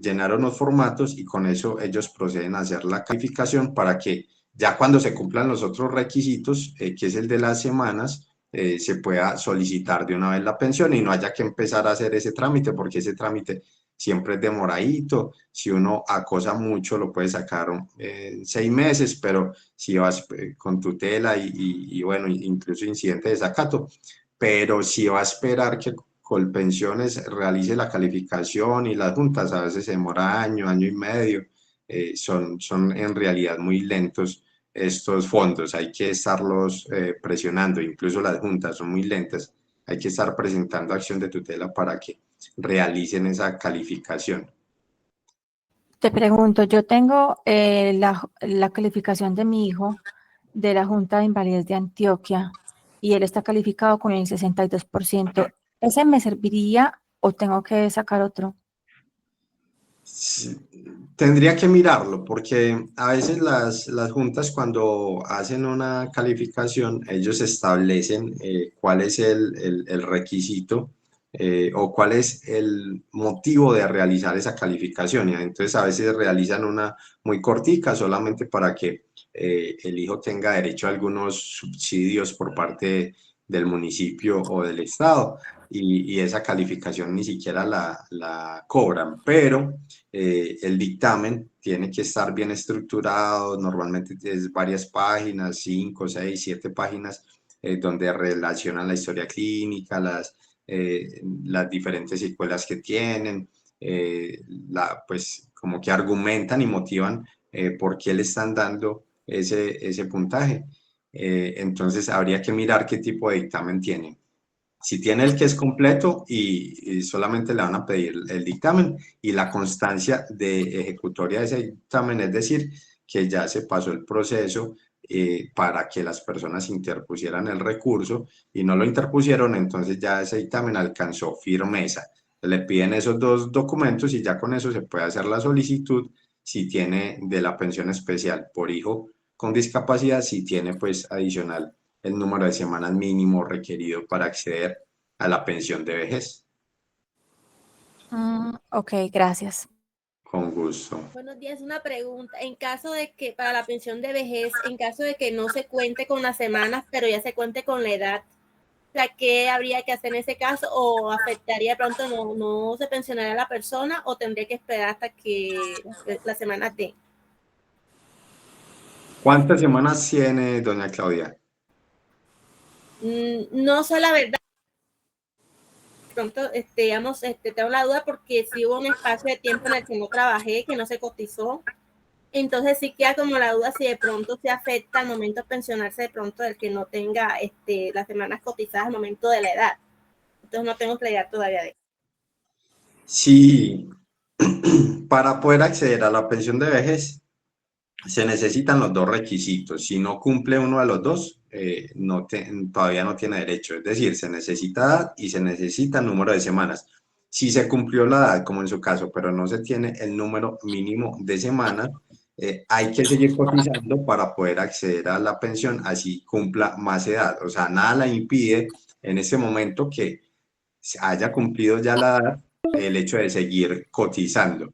llenar unos formatos y con eso ellos proceden a hacer la calificación para que ya cuando se cumplan los otros requisitos, que es el de las semanas, se pueda solicitar de una vez la pensión y no haya que empezar a hacer ese trámite, porque ese trámite siempre es demoradito. Si uno acosa mucho, lo puede sacar en 6 meses, pero si vas con tutela y bueno, incluso incidente de desacato, pero si va a esperar que Colpensiones realice la calificación y las juntas, a veces se demora año, año y medio, son en realidad muy lentos estos fondos, hay que estarlos presionando, incluso las juntas son muy lentas, hay que estar presentando acción de tutela para que realicen esa calificación. Te pregunto, yo tengo la calificación de mi hijo de la Junta de Invalidez de Antioquia y él está calificado con el 62%. ¿Ese me serviría o tengo que sacar otro? Sí, tendría que mirarlo porque a veces las juntas cuando hacen una calificación, ellos establecen cuál es el requisito o cuál es el motivo de realizar esa calificación. Y entonces a veces realizan una muy cortica solamente para que el hijo tenga derecho a algunos subsidios por parte del municipio o del estado y esa calificación ni siquiera la cobran, pero el dictamen tiene que estar bien estructurado, normalmente es varias páginas, 5, 6, 7 páginas, donde relacionan la historia clínica, las diferentes secuelas que tienen, pues como que argumentan y motivan por qué le están dando ese puntaje. Entonces habría que mirar qué tipo de dictamen tienen. Si tiene el que es completo y solamente le van a pedir el dictamen y la constancia de ejecutoria de ese dictamen, es decir, que ya se pasó el proceso para que las personas interpusieran el recurso y no lo interpusieron, entonces ya ese dictamen alcanzó firmeza. Le piden esos dos documentos y ya con eso se puede hacer la solicitud si tiene de la pensión especial por hijo con discapacidad, si tiene pues adicional el número de semanas mínimo requerido para acceder a la pensión de vejez. Ok, gracias. Con gusto. Buenos días, una pregunta. En caso de que, para la pensión de vejez, en caso de que no se cuente con las semanas, pero ya se cuente con la edad, o sea, ¿qué habría que hacer en ese caso? ¿O afectaría de pronto, no se pensionaría la persona o tendría que esperar hasta que la semana de? ¿Cuántas semanas tiene doña Claudia? No sé la verdad. Pronto, digamos, tengo la duda porque sí hubo un espacio de tiempo en el que no trabajé, que no se cotizó. Entonces sí queda como la duda si de pronto se afecta al momento de pensionarse de pronto del que no tenga las semanas cotizadas al momento de la edad. Entonces no tengo claridad todavía de eso. Sí, para poder acceder a la pensión de vejez se necesitan los dos requisitos. Si no cumple uno de los dos, todavía no tiene derecho. Es decir, se necesita edad y se necesita número de semanas. Si se cumplió la edad, como en su caso, pero no se tiene el número mínimo de semanas, hay que seguir cotizando para poder acceder a la pensión, así cumpla más edad. O sea, nada la impide en ese momento que se haya cumplido ya la edad, el hecho de seguir cotizando.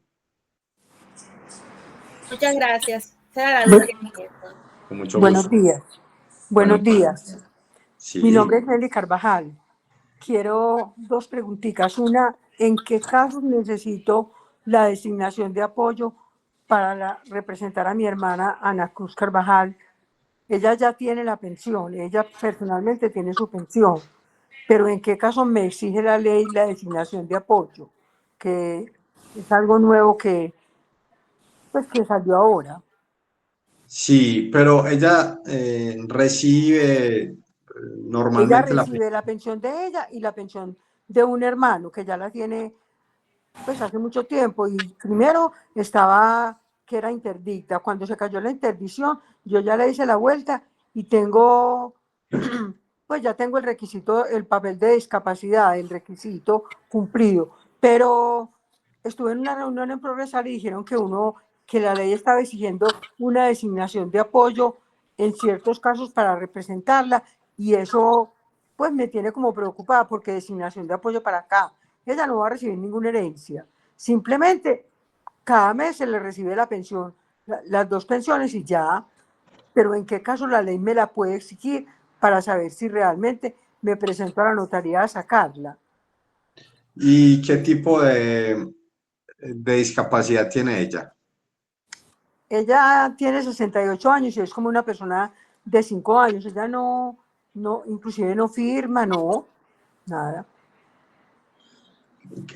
Muchas gracias. Será la duda que tenía. Con mucho Buenos gusto. días. Buenos días. Sí. Mi nombre es Nelly Carvajal. Quiero dos preguntitas. Una, ¿en qué casos necesito la designación de apoyo para representar a mi hermana Ana Cruz Carvajal? Ella ya tiene la pensión, ella personalmente tiene su pensión, pero ¿en qué caso me exige la ley la designación de apoyo? Que es algo nuevo que salió ahora. Sí, pero ella recibe normalmente Ella recibe la pensión de ella y la pensión de un hermano que ya la tiene pues hace mucho tiempo, y primero estaba que era interdicta. Cuando se cayó la interdicción, yo ya le hice la vuelta y tengo pues ya tengo el requisito, el papel de discapacidad, el requisito cumplido, pero estuve en una reunión en Progresar y dijeron que la ley estaba exigiendo una designación de apoyo en ciertos casos para representarla, y eso pues me tiene como preocupada, porque designación de apoyo para acá, ella no va a recibir ninguna herencia, simplemente cada mes se le recibe la pensión, las dos pensiones y ya. Pero ¿en qué caso la ley me la puede exigir para saber si realmente me presento a la notaría a sacarla? ¿Y qué tipo de discapacidad tiene ella? Ella tiene 68 años y es como una persona de 5 años. Ella no, inclusive no firma, no, nada.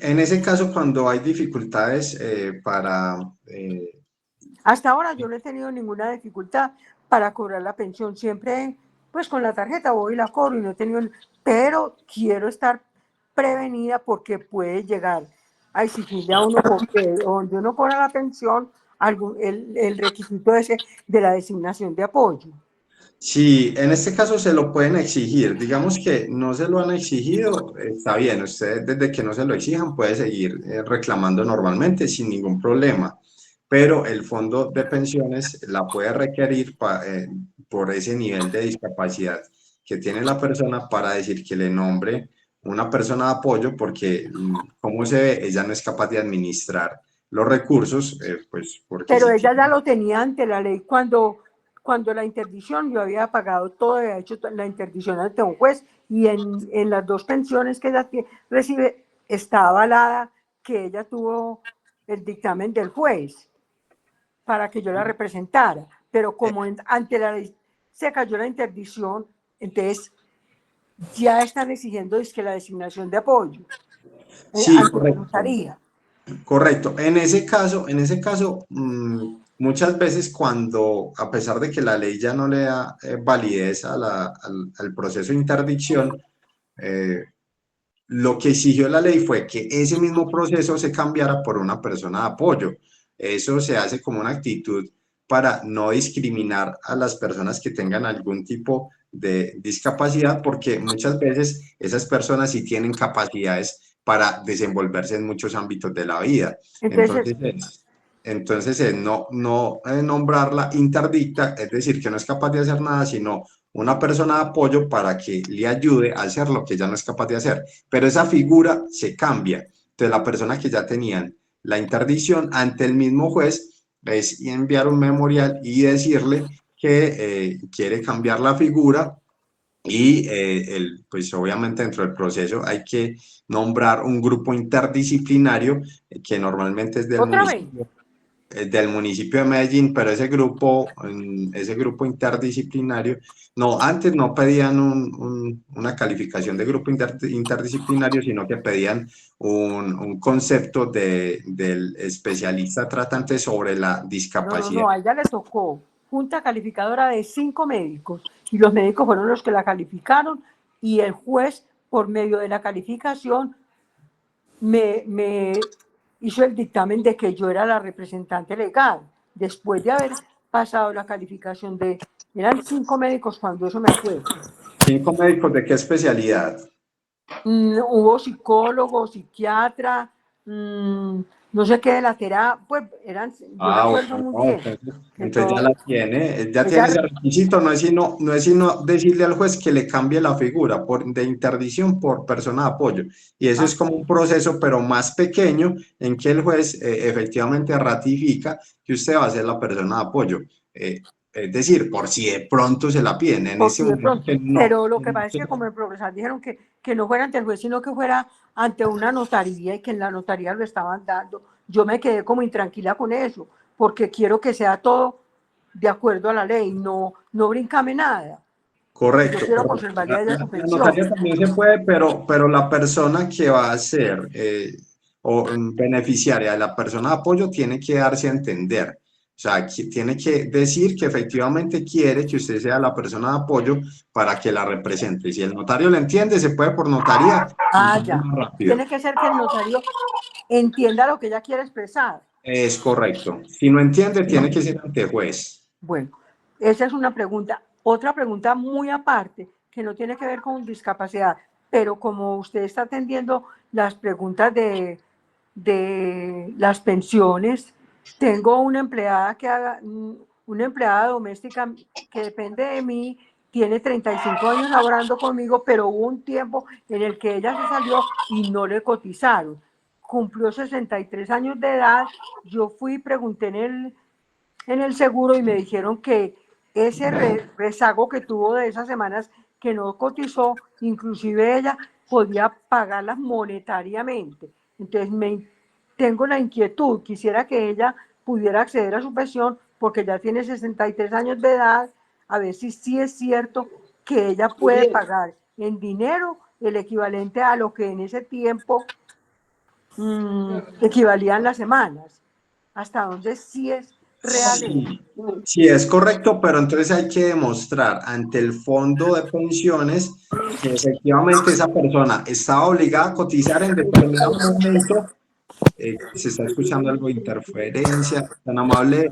En ese caso, cuando hay dificultades Hasta ahora yo no he tenido ninguna dificultad para cobrar la pensión. Siempre, pues con la tarjeta voy y la cobro y no he tenido... Pero quiero estar prevenida porque puede llegar a exigirle a uno, porque donde uno cobra la pensión, el requisito ese de la designación de apoyo. Sí, en este caso se lo pueden exigir. Digamos que no se lo han exigido, está bien. Usted, desde que no se lo exijan, puede seguir reclamando normalmente sin ningún problema. Pero el fondo de pensiones la puede requerir por ese nivel de discapacidad que tiene la persona, para decir que le nombre una persona de apoyo, porque como se ve, ella no es capaz de administrar los recursos, pues porque... Pero ella ya lo tenía ante la ley cuando la interdicción, yo había pagado todo, había hecho la interdicción ante un juez, y en las dos pensiones que ella recibe está avalada que ella tuvo el dictamen del juez para que yo la representara. Pero como ante la ley se cayó la interdicción, entonces ya están exigiendo la designación de apoyo. Sí, correcto. Correcto. En ese caso, muchas veces cuando, a pesar de que la ley ya no le da validez al proceso de interdicción, lo que exigió la ley fue que ese mismo proceso se cambiara por una persona de apoyo. Eso se hace como una actitud para no discriminar a las personas que tengan algún tipo de discapacidad, porque muchas veces esas personas sí tienen capacidades para desenvolverse en muchos ámbitos de la vida. Entonces no nombrarla interdicta, es decir, que no es capaz de hacer nada, sino una persona de apoyo para que le ayude a hacer lo que ella no es capaz de hacer. Pero esa figura se cambia. Entonces la persona que ya tenían la interdicción ante el mismo juez es enviar un memorial y decirle que quiere cambiar la figura y pues obviamente dentro del proceso hay que nombrar un grupo interdisciplinario que normalmente es del municipio de Medellín, pero ese grupo interdisciplinario, no, antes no pedían una calificación de grupo interdisciplinario, sino que pedían un concepto del especialista tratante sobre la discapacidad. No, a ella le tocó junta calificadora de 5 médicos y los médicos fueron los que la calificaron y el juez, por medio de la calificación, me hizo el dictamen de que yo era la representante legal, después de haber pasado la calificación eran 5 médicos cuando eso me fue. ¿5 médicos de qué especialidad? Hubo psicólogo, psiquiatra, no sé qué de la terapia, pues eran, yo recuerdo muy bien. Entonces ya la tiene, ya tiene ese requisito, no es sino decirle al juez que le cambie la figura de interdicción por persona de apoyo. Y eso es como un proceso, pero más pequeño, en que el juez efectivamente ratifica que usted va a ser la persona de apoyo. Es decir, por si de pronto se la piden. En ese momento no. Pero lo que pasa es que como el progresal dijeron que no fuera ante el juez, sino que fuera ante una notaría y que en la notaría lo estaban dando. Yo me quedé como intranquila con eso, porque quiero que sea todo de acuerdo a la ley, no brincarme nada. Correcto. Yo quiero conservar la notaría también se puede, pero la persona que va a ser o beneficiaria de la persona de apoyo tiene que darse a entender. O sea, tiene que decir que efectivamente quiere que usted sea la persona de apoyo para que la represente. Si el notario le entiende, se puede por notaría. Ya. Tiene que ser que el notario entienda lo que ella quiere expresar. Es correcto. Si no entiende, tiene que ser ante juez. Bueno, esa es una pregunta. Otra pregunta muy aparte, que no tiene que ver con discapacidad, pero como usted está atendiendo las preguntas de las pensiones, tengo una empleada una empleada doméstica que depende de mí, tiene 35 años laborando conmigo, pero hubo un tiempo en el que ella se salió y no le cotizaron. Cumplió 63 años de edad, yo fui y pregunté en el seguro y me dijeron que ese rezago que tuvo de esas semanas que no cotizó, inclusive ella podía pagarlas monetariamente. Entonces tengo la inquietud, quisiera que ella pudiera acceder a su pensión porque ya tiene 63 años de edad, a ver si sí es cierto que ella puede pagar en dinero el equivalente a lo que en ese tiempo equivalían las semanas, hasta dónde sí es real. Sí, es correcto, pero entonces hay que demostrar ante el fondo de pensiones que efectivamente esa persona está obligada a cotizar en determinado momento. Se está escuchando algo de interferencia. Tan amable,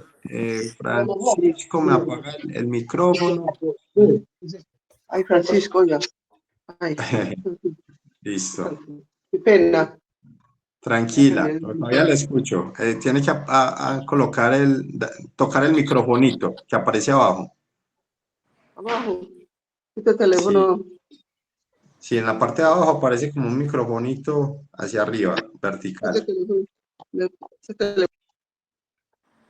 Francisco, me apaga el micrófono. Ay, Francisco, ya. Ay. Listo. Qué pena. Tranquila, todavía le escucho. Tiene que tocar el microfonito que aparece abajo. Abajo. Este teléfono. Sí, en la parte de abajo aparece como un microfonito hacia arriba, vertical.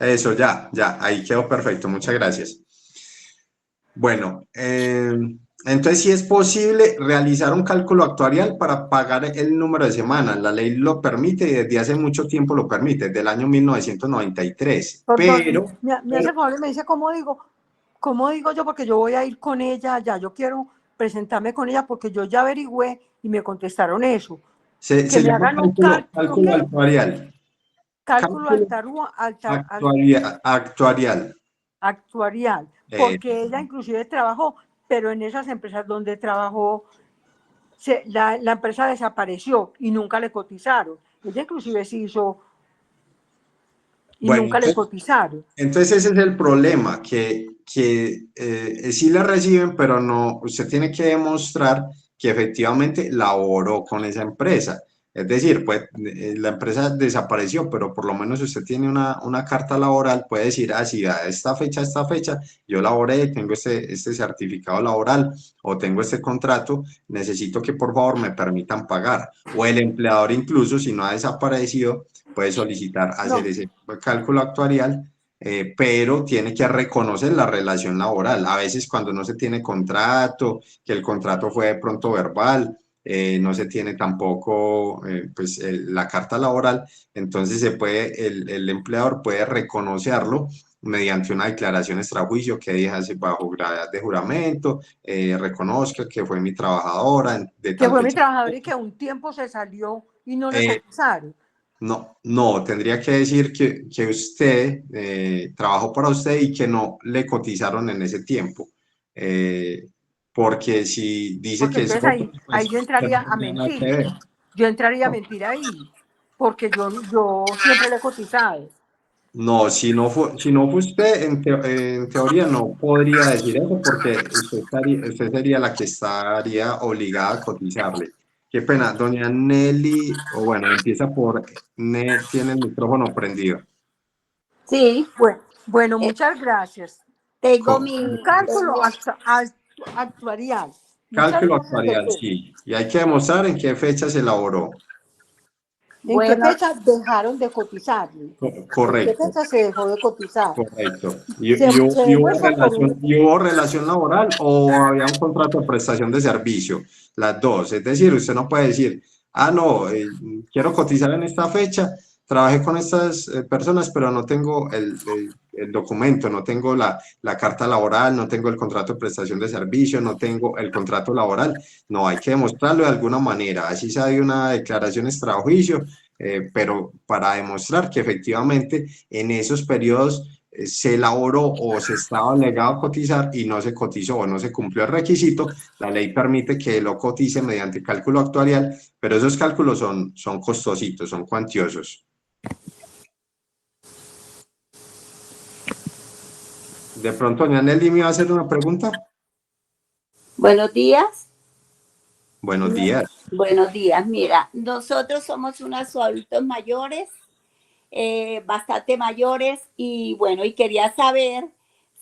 Eso, ya, ahí quedó perfecto, muchas gracias. Bueno, entonces sí es posible realizar un cálculo actuarial para pagar el número de semanas. La ley lo permite y desde hace mucho tiempo lo permite, desde el año 1993. Pero... Me hace el favor y me dice, ¿cómo digo yo? Porque yo voy a ir con ella ya, yo quiero presentarme con ella porque yo ya averigüé y me contestaron eso. Se llama cálculo actuarial. Cálculo actuarial, porque ella inclusive trabajó, pero en esas empresas donde trabajó, la empresa desapareció y nunca le cotizaron. Ella inclusive se hizo y nunca le cotizaron. Entonces ese es el problema, que sí le reciben, pero no, usted tiene que demostrar que efectivamente laboró con esa empresa. Es decir, pues la empresa desapareció, pero por lo menos usted tiene una carta laboral, puede decir, sí, a esta fecha, yo laboré, tengo este certificado laboral o tengo este contrato, necesito que por favor me permitan pagar. O el empleador incluso, si no ha desaparecido, puede solicitar hacer No. ese cálculo actuarial, pero tiene que reconocer la relación laboral. A veces cuando no se tiene contrato, que el contrato fue de pronto verbal, no se tiene tampoco pues, la carta laboral, entonces el empleador puede reconocerlo mediante una declaración extrajuicio que deja bajo gravedad de juramento, reconozca que fue mi trabajadora de Que tal fue mi fecha. trabajador y que un tiempo se salió y no le cotizaron. No, tendría que decir que usted trabajó para usted y que no le cotizaron en ese tiempo. Porque si dice Porque que es entonces otro, pues, ahí yo entraría no a tiene nada que mentir. ver. Yo entraría a mentir ahí. Porque yo siempre le he cotizado. No, si no fue usted, en teoría no podría decir eso porque usted sería la que estaría obligada a cotizarle. Qué pena, doña Nelly, o bueno, empieza por, tiene el micrófono prendido. Sí, Bueno, muchas gracias. tengo Un cálculo actuarial. Muchas Cálculo gracias, actuarial, doctor. sí. Y hay que demostrar en qué fecha se elaboró. ¿En qué bueno, fecha dejaron de cotizar? ¿En qué Correcto, fecha se dejó de cotizar? correcto. Se demuestra por un... ¿Y hubo relación laboral o había un contrato de prestación de servicio? Las dos. Es decir, usted no puede decir, no, quiero cotizar en esta fecha, trabajé con estas personas, pero no tengo el documento, no tengo la carta laboral, no tengo el contrato de prestación de servicio, no tengo el contrato laboral. No, hay que demostrarlo de alguna manera. Así se de una declaración extrajuicio, pero para demostrar que efectivamente en esos periodos se elaboró o se estaba obligado a cotizar y no se cotizó o no se cumplió el requisito, la ley permite que lo cotice mediante cálculo actuarial, pero esos cálculos son costositos, son cuantiosos. De pronto, doña Nelly, ¿me iba a hacer una pregunta? buenos días. Buenos días. Buenos días. Mira, nosotros somos unos adultos mayores, bastante mayores, y bueno, y quería saber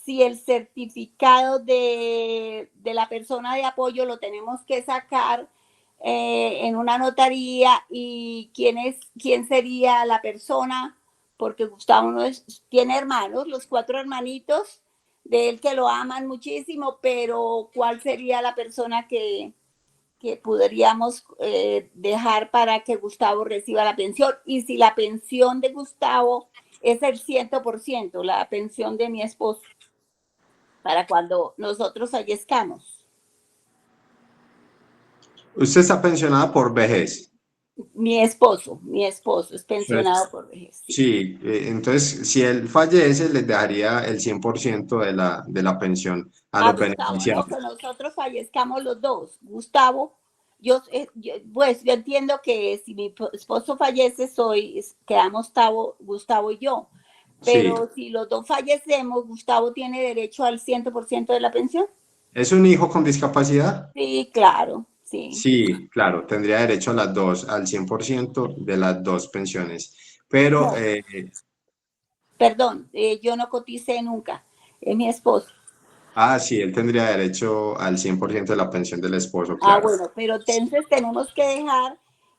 si el certificado de la persona de apoyo lo tenemos que sacar en una notaría y quién sería la persona, porque Gustavo tiene hermanos, los 4 hermanitos de él que lo aman muchísimo, pero ¿cuál sería la persona que podríamos dejar para que Gustavo reciba la pensión? Y si la pensión de Gustavo es el 100%, la pensión de mi esposo, para cuando nosotros fallezcamos. ¿Usted está pensionada por vejez? Mi esposo es pensionado por vejez. Sí, entonces si él fallece, les dejaría el 100% de la pensión a los Gustavo, beneficiarios. no, que nosotros fallezcamos los dos. Gustavo, yo entiendo que si mi esposo fallece, quedamos Gustavo y yo. Pero si los dos fallecemos, ¿Gustavo tiene derecho al 100% de la pensión? ¿Es un hijo con discapacidad? Sí, claro, sí. Sí, claro, tendría derecho a las dos, al 100% de las dos pensiones. Pero, No. Perdón, yo no coticé nunca, es mi esposo. sí, él tendría derecho al 100% de la pensión del esposo, claro. Bueno, pero entonces tenemos que dejar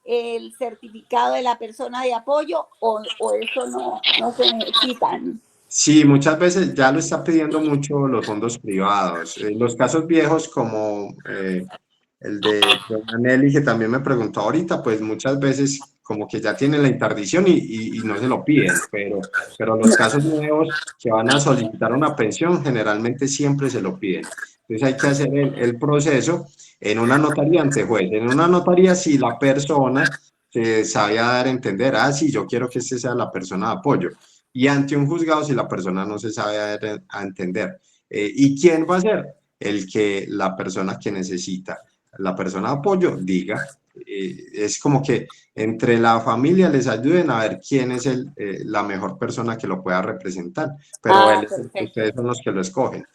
el certificado de la persona de apoyo o eso no se necesitan. Sí, muchas veces ya lo está pidiendo mucho los fondos privados. Los casos viejos como el de doña Nelly, que también me preguntó ahorita, pues muchas veces como que ya tienen la interdición y no se lo piden, pero los casos nuevos que van a solicitar una pensión generalmente siempre se lo piden. Entonces hay que hacer el proceso en una notaría ante juez. En una notaría si la persona se sabe dar a entender, sí, yo quiero que este sea la persona de apoyo. Y ante un juzgado si la persona no se sabe dar a entender. ¿Y quién va a ser? La persona que necesita la persona de apoyo diga. Es como que entre la familia les ayuden a ver quién es la mejor persona que lo pueda representar, pero ustedes son los que lo escogen.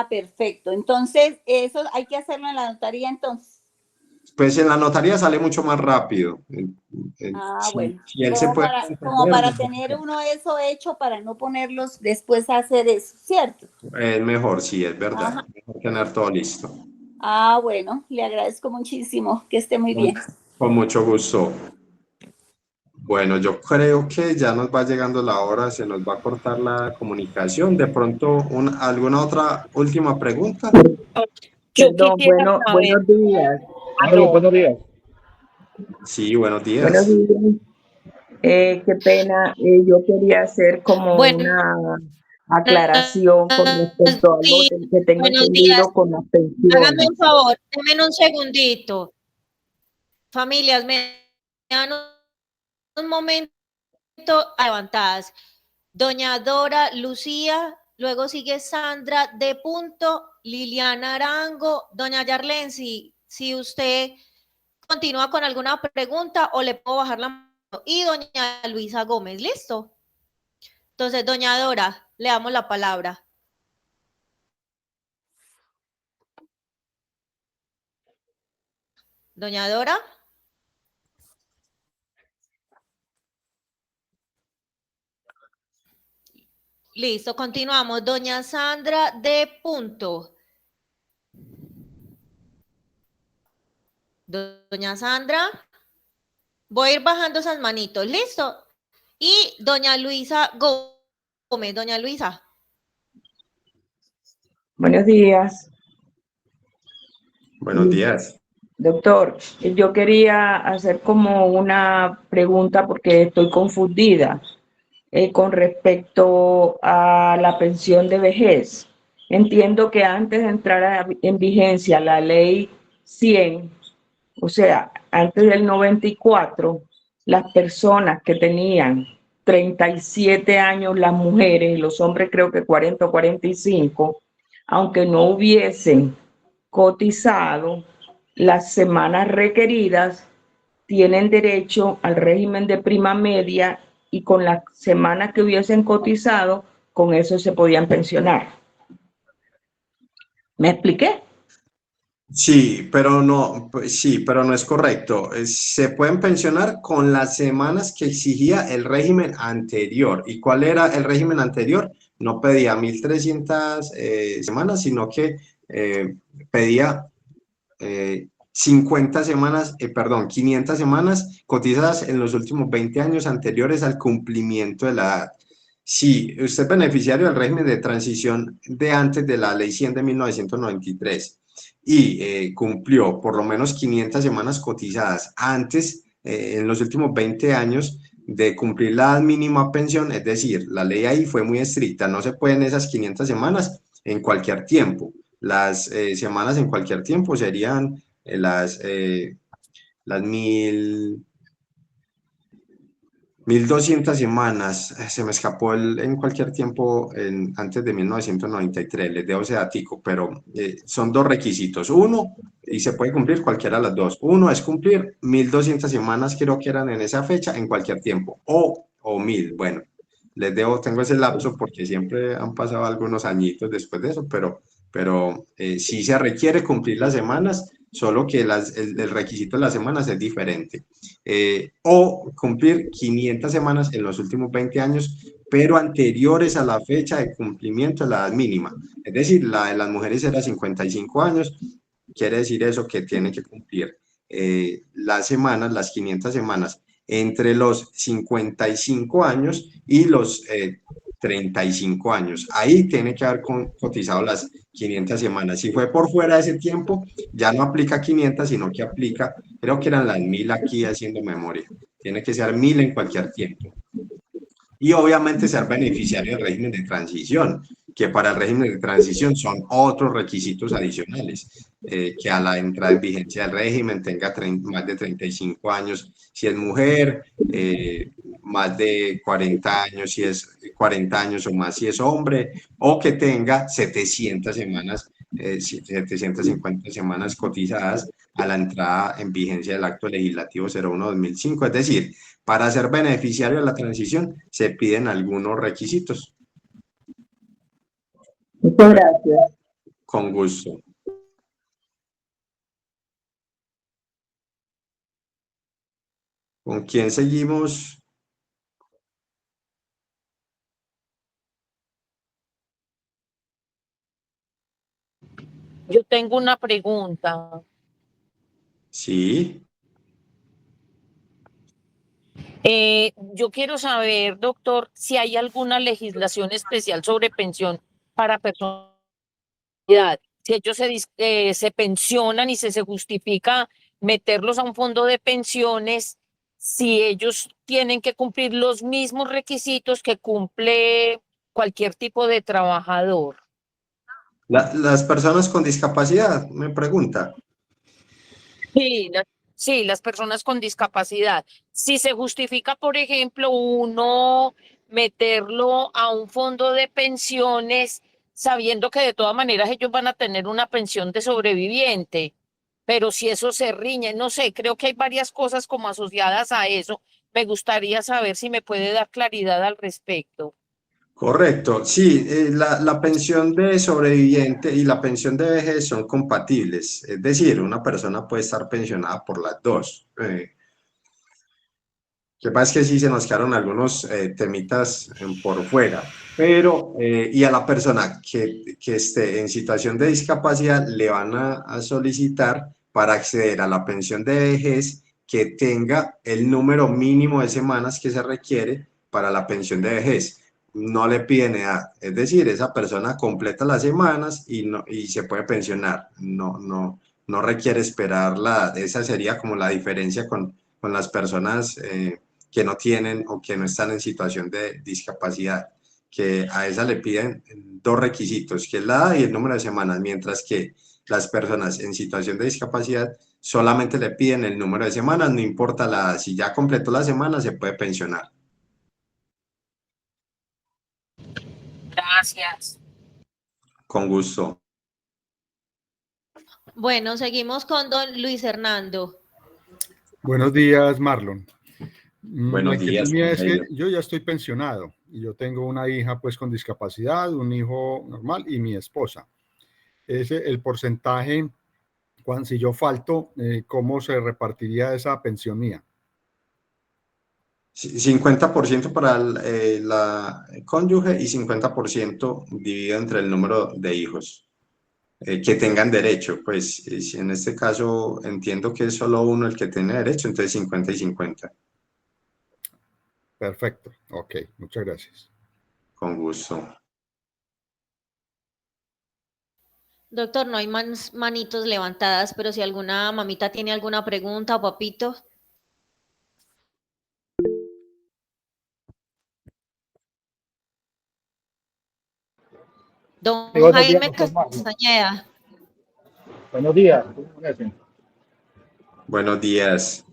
Perfecto. Entonces, eso hay que hacerlo en la notaría entonces. Pues en la notaría sale mucho más rápido. Bueno. Si él se puede como para tener uno eso hecho para no ponerlos después a hacer eso, ¿cierto? Es mejor, sí, es verdad. Es mejor tener todo listo. Bueno, le agradezco muchísimo. Que esté muy bien. Con mucho gusto. Bueno, yo creo que ya nos va llegando la hora, se nos va a cortar la comunicación. De pronto, ¿alguna otra última pregunta? Yo Perdón, quisiera saber, buenos días. aló, Buenos días. Sí, buenos Buenos días. días. Qué pena, yo quería hacer como Buenos una aclaración con respecto a lo días, que tengo buenos días. entendido con las Háganme pensiones. un favor, denme un segundito. Familias, me dan un momento levantadas. Doña Dora Lucía, luego sigue Sandra D. Liliana Arango, doña Yarlen, si usted continúa con alguna pregunta o le puedo bajar la mano. Y doña Luisa Gómez, ¿listo? Entonces, doña Dora, le damos la palabra. Doña Dora. Listo, continuamos. Doña Sandra D. Doña Sandra. Voy a ir bajando esas manitos. ¿Listo? Y doña Luisa Gómez. Doña Luisa. Buenos días. Buenos días. Doctor, yo quería hacer como una pregunta porque estoy confundida con respecto a la pensión de vejez. Entiendo que antes de entrar en vigencia la ley 100, o sea, antes del 94, las personas que tenían 37 años, las mujeres, los hombres creo que 40 o 45, aunque no hubiesen cotizado las semanas requeridas, tienen derecho al régimen de prima media y con las semanas que hubiesen cotizado, con eso se podían pensionar. ¿Me expliqué? Sí, pero no, sí, pero no es correcto. Se pueden pensionar con las semanas que exigía el régimen anterior. ¿Y cuál era el régimen anterior? No pedía 1.300 semanas, sino que pedía 50 semanas, perdón, 500 semanas cotizadas en los últimos 20 años anteriores al cumplimiento de la edad. Si usted es beneficiario del régimen de transición de antes de la Ley 100 de 1993 y cumplió por lo menos 500 semanas cotizadas antes, en los últimos 20 años, de cumplir la edad mínima pensión, es decir, la ley ahí fue muy estricta, no se pueden esas 500 semanas en cualquier tiempo. Las semanas en cualquier tiempo serían las 1.200 semanas. Se me escapó en cualquier tiempo antes de 1993, les debo ese datico, pero son dos requisitos. Uno, y se puede cumplir cualquiera de las dos. Uno es cumplir 1.200 semanas, creo que eran en esa fecha, en cualquier tiempo, o 1.000. Bueno, tengo ese lapso porque siempre han pasado algunos añitos después de eso, pero sí se requiere cumplir las semanas, solo que el requisito de las semanas es diferente. O cumplir 500 semanas en los últimos 20 años, pero anteriores a la fecha de cumplimiento de la edad mínima. Es decir, la de las mujeres era 55 años, quiere decir eso que tiene que cumplir las semanas, las 500 semanas, entre los 55 años y los 35 años. Ahí tiene que haber cotizado las 500 semanas. Si fue por fuera de ese tiempo, ya no aplica 500, sino que aplica, creo que eran las 1.000 aquí haciendo memoria. Tiene que ser 1.000 en cualquier tiempo. Y obviamente ser beneficiario del régimen de transición, que para el régimen de transición son otros requisitos adicionales, que a la entrada en vigencia del régimen tenga más de 35 años si es mujer, más de 40 años si es 40 años o más si es hombre, o que tenga 700 semanas, 750 semanas cotizadas a la entrada en vigencia del acto legislativo 01/2005, es decir, para ser beneficiario de la transición se piden algunos requisitos. Muchas gracias. Con gusto. ¿Con quién seguimos? yo tengo una pregunta. Sí. Yo quiero saber, doctor, si hay alguna legislación especial sobre pensión para personas con edad. Si ellos se pensionan y se justifica meterlos a un fondo de pensiones, si ellos tienen que cumplir los mismos requisitos que cumple cualquier tipo de trabajador. Las personas con discapacidad, me pregunta. Sí, las personas con discapacidad. Si se justifica, por ejemplo, uno meterlo a un fondo de pensiones, sabiendo que de todas maneras ellos van a tener una pensión de sobreviviente, pero si eso se riñe, no sé, creo que hay varias cosas como asociadas a eso. Me gustaría saber si me puede dar claridad al respecto. Correcto, sí, la pensión de sobreviviente y la pensión de vejez son compatibles, es decir, una persona puede estar pensionada por las dos. Lo que pasa es que sí se nos quedaron algunos temitas por fuera, pero y a la persona que esté en situación de discapacidad le van a solicitar para acceder a la pensión de vejez que tenga el número mínimo de semanas que se requiere para la pensión de vejez. No le piden edad, es decir, esa persona completa las semanas y se puede pensionar, no requiere esperar la edad. Esa sería como la diferencia con las personas que no tienen o que no están en situación de discapacidad, que a esa le piden dos requisitos, que es la edad y el número de semanas, mientras que las personas en situación de discapacidad solamente le piden el número de semanas, no importa la edad, si ya completó la semana se puede pensionar. Gracias. Con gusto. Bueno, seguimos con don Luis Hernando. Buenos días, Marlon. La Buenos inquietud días. mía es que yo ya estoy pensionado y yo tengo una hija pues con discapacidad, un hijo normal y mi esposa. El porcentaje, si yo falto, ¿cómo se repartiría esa pensión mía? 50% para la cónyuge y 50% dividido entre el número de hijos que tengan derecho. Pues si en este caso entiendo que es solo uno el que tiene derecho, entonces 50 y 50. Perfecto, ok, muchas gracias. Con gusto. Doctor, no hay manitos levantadas, pero si alguna mamita tiene alguna pregunta o papito. Don Sí, buenos días, Jaime doctor Marlon. Castañeda. Buenos días. ¿Cómo amanecen? Buenos días.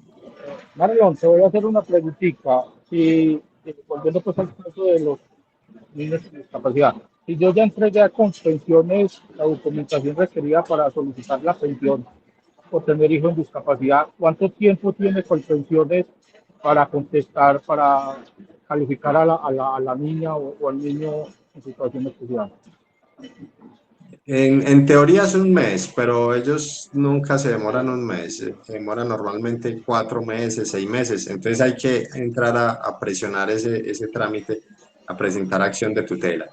Marlon, te voy a hacer una preguntita. Si, volviendo pues al caso de los niños con discapacidad, si yo ya entregué a Colpensiones la documentación requerida para solicitar la pensión por tener hijos en discapacidad, ¿cuánto tiempo tiene Colpensiones para contestar, para calificar a la niña o al niño en situación especial? En teoría es un mes, pero ellos nunca se demoran un mes, se demoran normalmente 4 meses, 6 meses, entonces hay que entrar a presionar ese trámite, a presentar acción de tutela.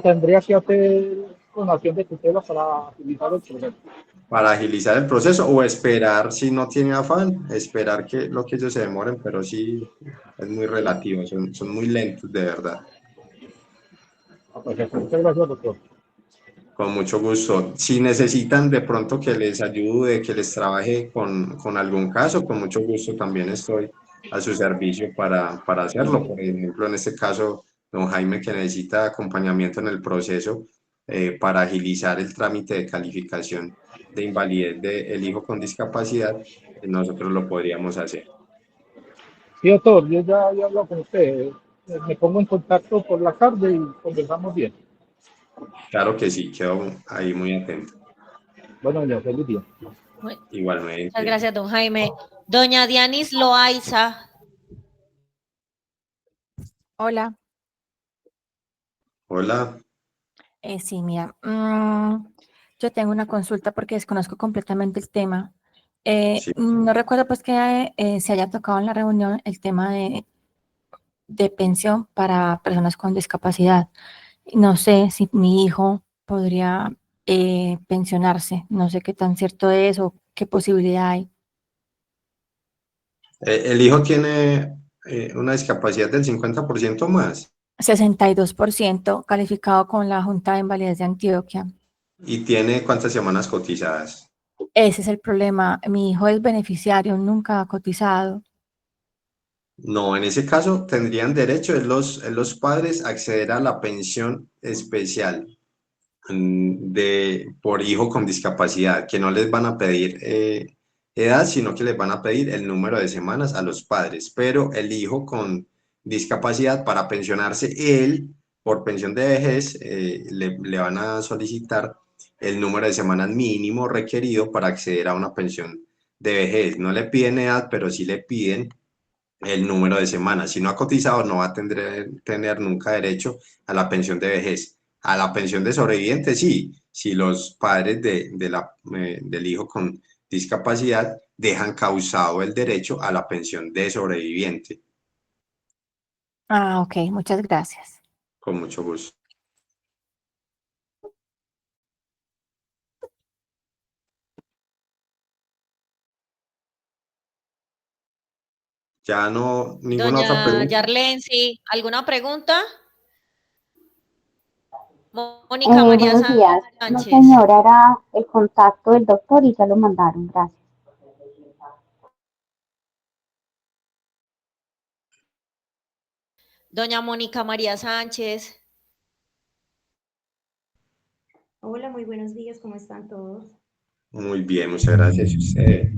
Tendría que hacer con acción de tutela para agilizar el proceso. Para agilizar el proceso o esperar, si no tiene afán, esperar que lo que ellos se demoren, pero sí es muy relativo, son muy lentos de verdad. Perfecto, muchas gracias, doctor. Con mucho gusto. Si necesitan de pronto que les ayude, que les trabaje con algún caso, con mucho gusto también estoy a su servicio para hacerlo. Por ejemplo, en este caso, don Jaime, que necesita acompañamiento en el proceso para agilizar el trámite de calificación de invalidez del hijo con discapacidad, nosotros lo podríamos hacer. Sí, doctor, yo ya había hablado con usted. Me pongo en contacto por la tarde y conversamos bien. Claro que sí, quedo ahí muy atento. Bueno, ya, feliz día. Igualmente. Muchas gracias, don Jaime. Doña Dianis Loaiza. Hola. Hola. Sí, mira, yo tengo una consulta porque desconozco completamente el tema. Sí. No recuerdo pues que se haya tocado en la reunión el tema de pensión para personas con discapacidad. No sé si mi hijo podría pensionarse, no sé qué tan cierto es o qué posibilidad hay. El hijo tiene una discapacidad del 50% más 62% calificado con la Junta de Invalidez de Antioquia. y tiene ¿cuántas semanas cotizadas? Ese es el problema. Mi hijo es beneficiario, nunca ha cotizado. No, en ese caso tendrían derecho los padres a acceder a la pensión especial por hijo con discapacidad, que no les van a pedir edad, sino que les van a pedir el número de semanas a los padres, pero el hijo con discapacidad para pensionarse, él por pensión de vejez, le van a solicitar el número de semanas mínimo requerido para acceder a una pensión de vejez. No le piden edad, pero sí le piden el número de semanas. Si no ha cotizado, no va a tener nunca derecho a la pensión de vejez. A la pensión de sobreviviente, sí. Si los padres del hijo con discapacidad dejan causado el derecho a la pensión de sobreviviente. Ah, ok, muchas gracias. Con mucho gusto. Ya no, ninguna otra Doña pregunta. Yarlen, sí, ¿alguna pregunta? Mónica María Buenos días. No, Sánchez. señora, era el contacto del doctor y ya lo mandaron. Gracias. Doña Mónica María Sánchez. Hola, muy buenos días, ¿cómo están todos? Muy bien, muchas gracias. ¿Y usted?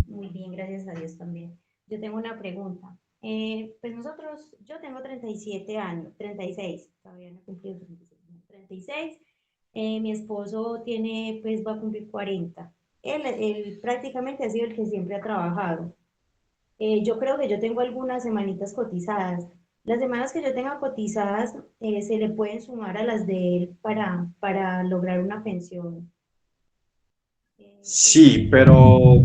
Muy bien, gracias a Dios también. Yo tengo una pregunta. Pues nosotros, yo tengo 37 años, 36, todavía no he cumplido 36. Mi esposo tiene, pues va a cumplir 40. Él prácticamente ha sido el que siempre ha trabajado. Yo creo que yo tengo algunas semanitas cotizadas. Las semanas que yo tenga cotizadas se le pueden sumar a las de él para lograr una pensión. Sí, pero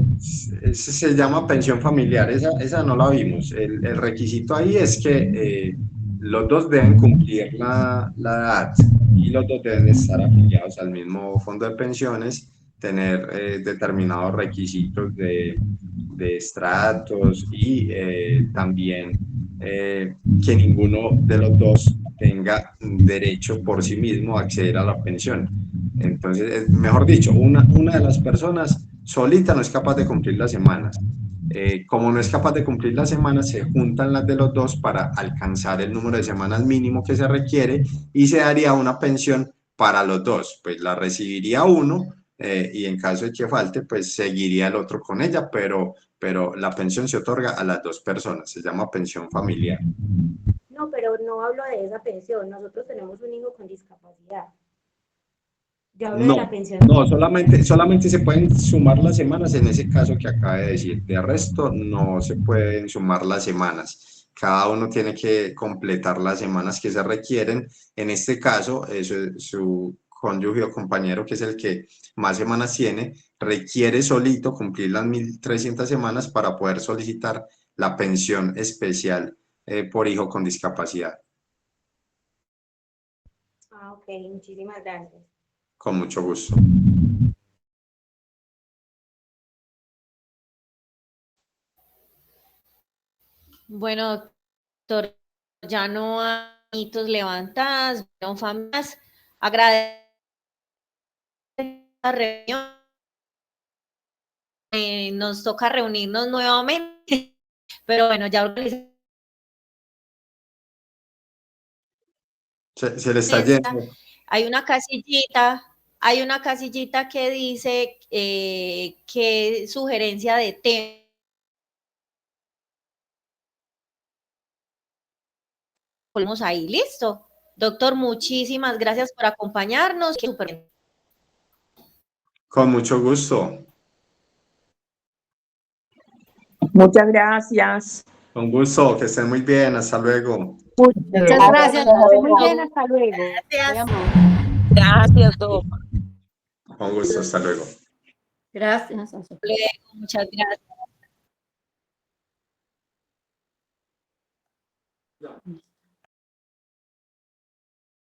ese se llama pensión familiar, esa no la vimos. El requisito ahí es que los dos deben cumplir la edad y los dos deben estar afiliados al mismo fondo de pensiones, tener determinados requisitos de estratos y también que ninguno de los dos tenga derecho por sí mismo a acceder a la pensión. Entonces, mejor dicho, una de las personas solita no es capaz de cumplir las semanas. Como no es capaz de cumplir las semanas, se juntan las de los dos para alcanzar el número de semanas mínimo que se requiere y se daría una pensión para los dos. Pues la recibiría uno y en caso de que falte, pues seguiría el otro con ella, pero la pensión se otorga a las dos personas, se llama pensión familiar. No, pero no hablo de esa pensión. Nosotros tenemos un hijo con discapacidad. Yo hablo de la pensión. No, solamente se pueden sumar las semanas en ese caso que acaba de decir. De resto, no se pueden sumar las semanas. Cada uno tiene que completar las semanas que se requieren. En este caso, su cónyuge o compañero, que es el que más semanas tiene, requiere solito cumplir las 1.300 semanas para poder solicitar la pensión especial por hijo con discapacidad. Ah, ok, muchísimas gracias. Con mucho gusto. Bueno, doctor, ya no hay manitos levantadas, no familias. Agradezco la reunión. Nos toca reunirnos nuevamente, pero bueno, ya organizamos. Se le está yendo. Hay una casillita que dice qué sugerencia de tema. Ponemos ahí, listo. Doctor, muchísimas gracias por acompañarnos. Con mucho gusto. Muchas gracias. Con gusto, que estén muy bien. Hasta luego. Muchas gracias. Muy bien, hasta luego. Gracias. Gracias, Doc. Con gusto, hasta luego. Gracias. Muchas gracias.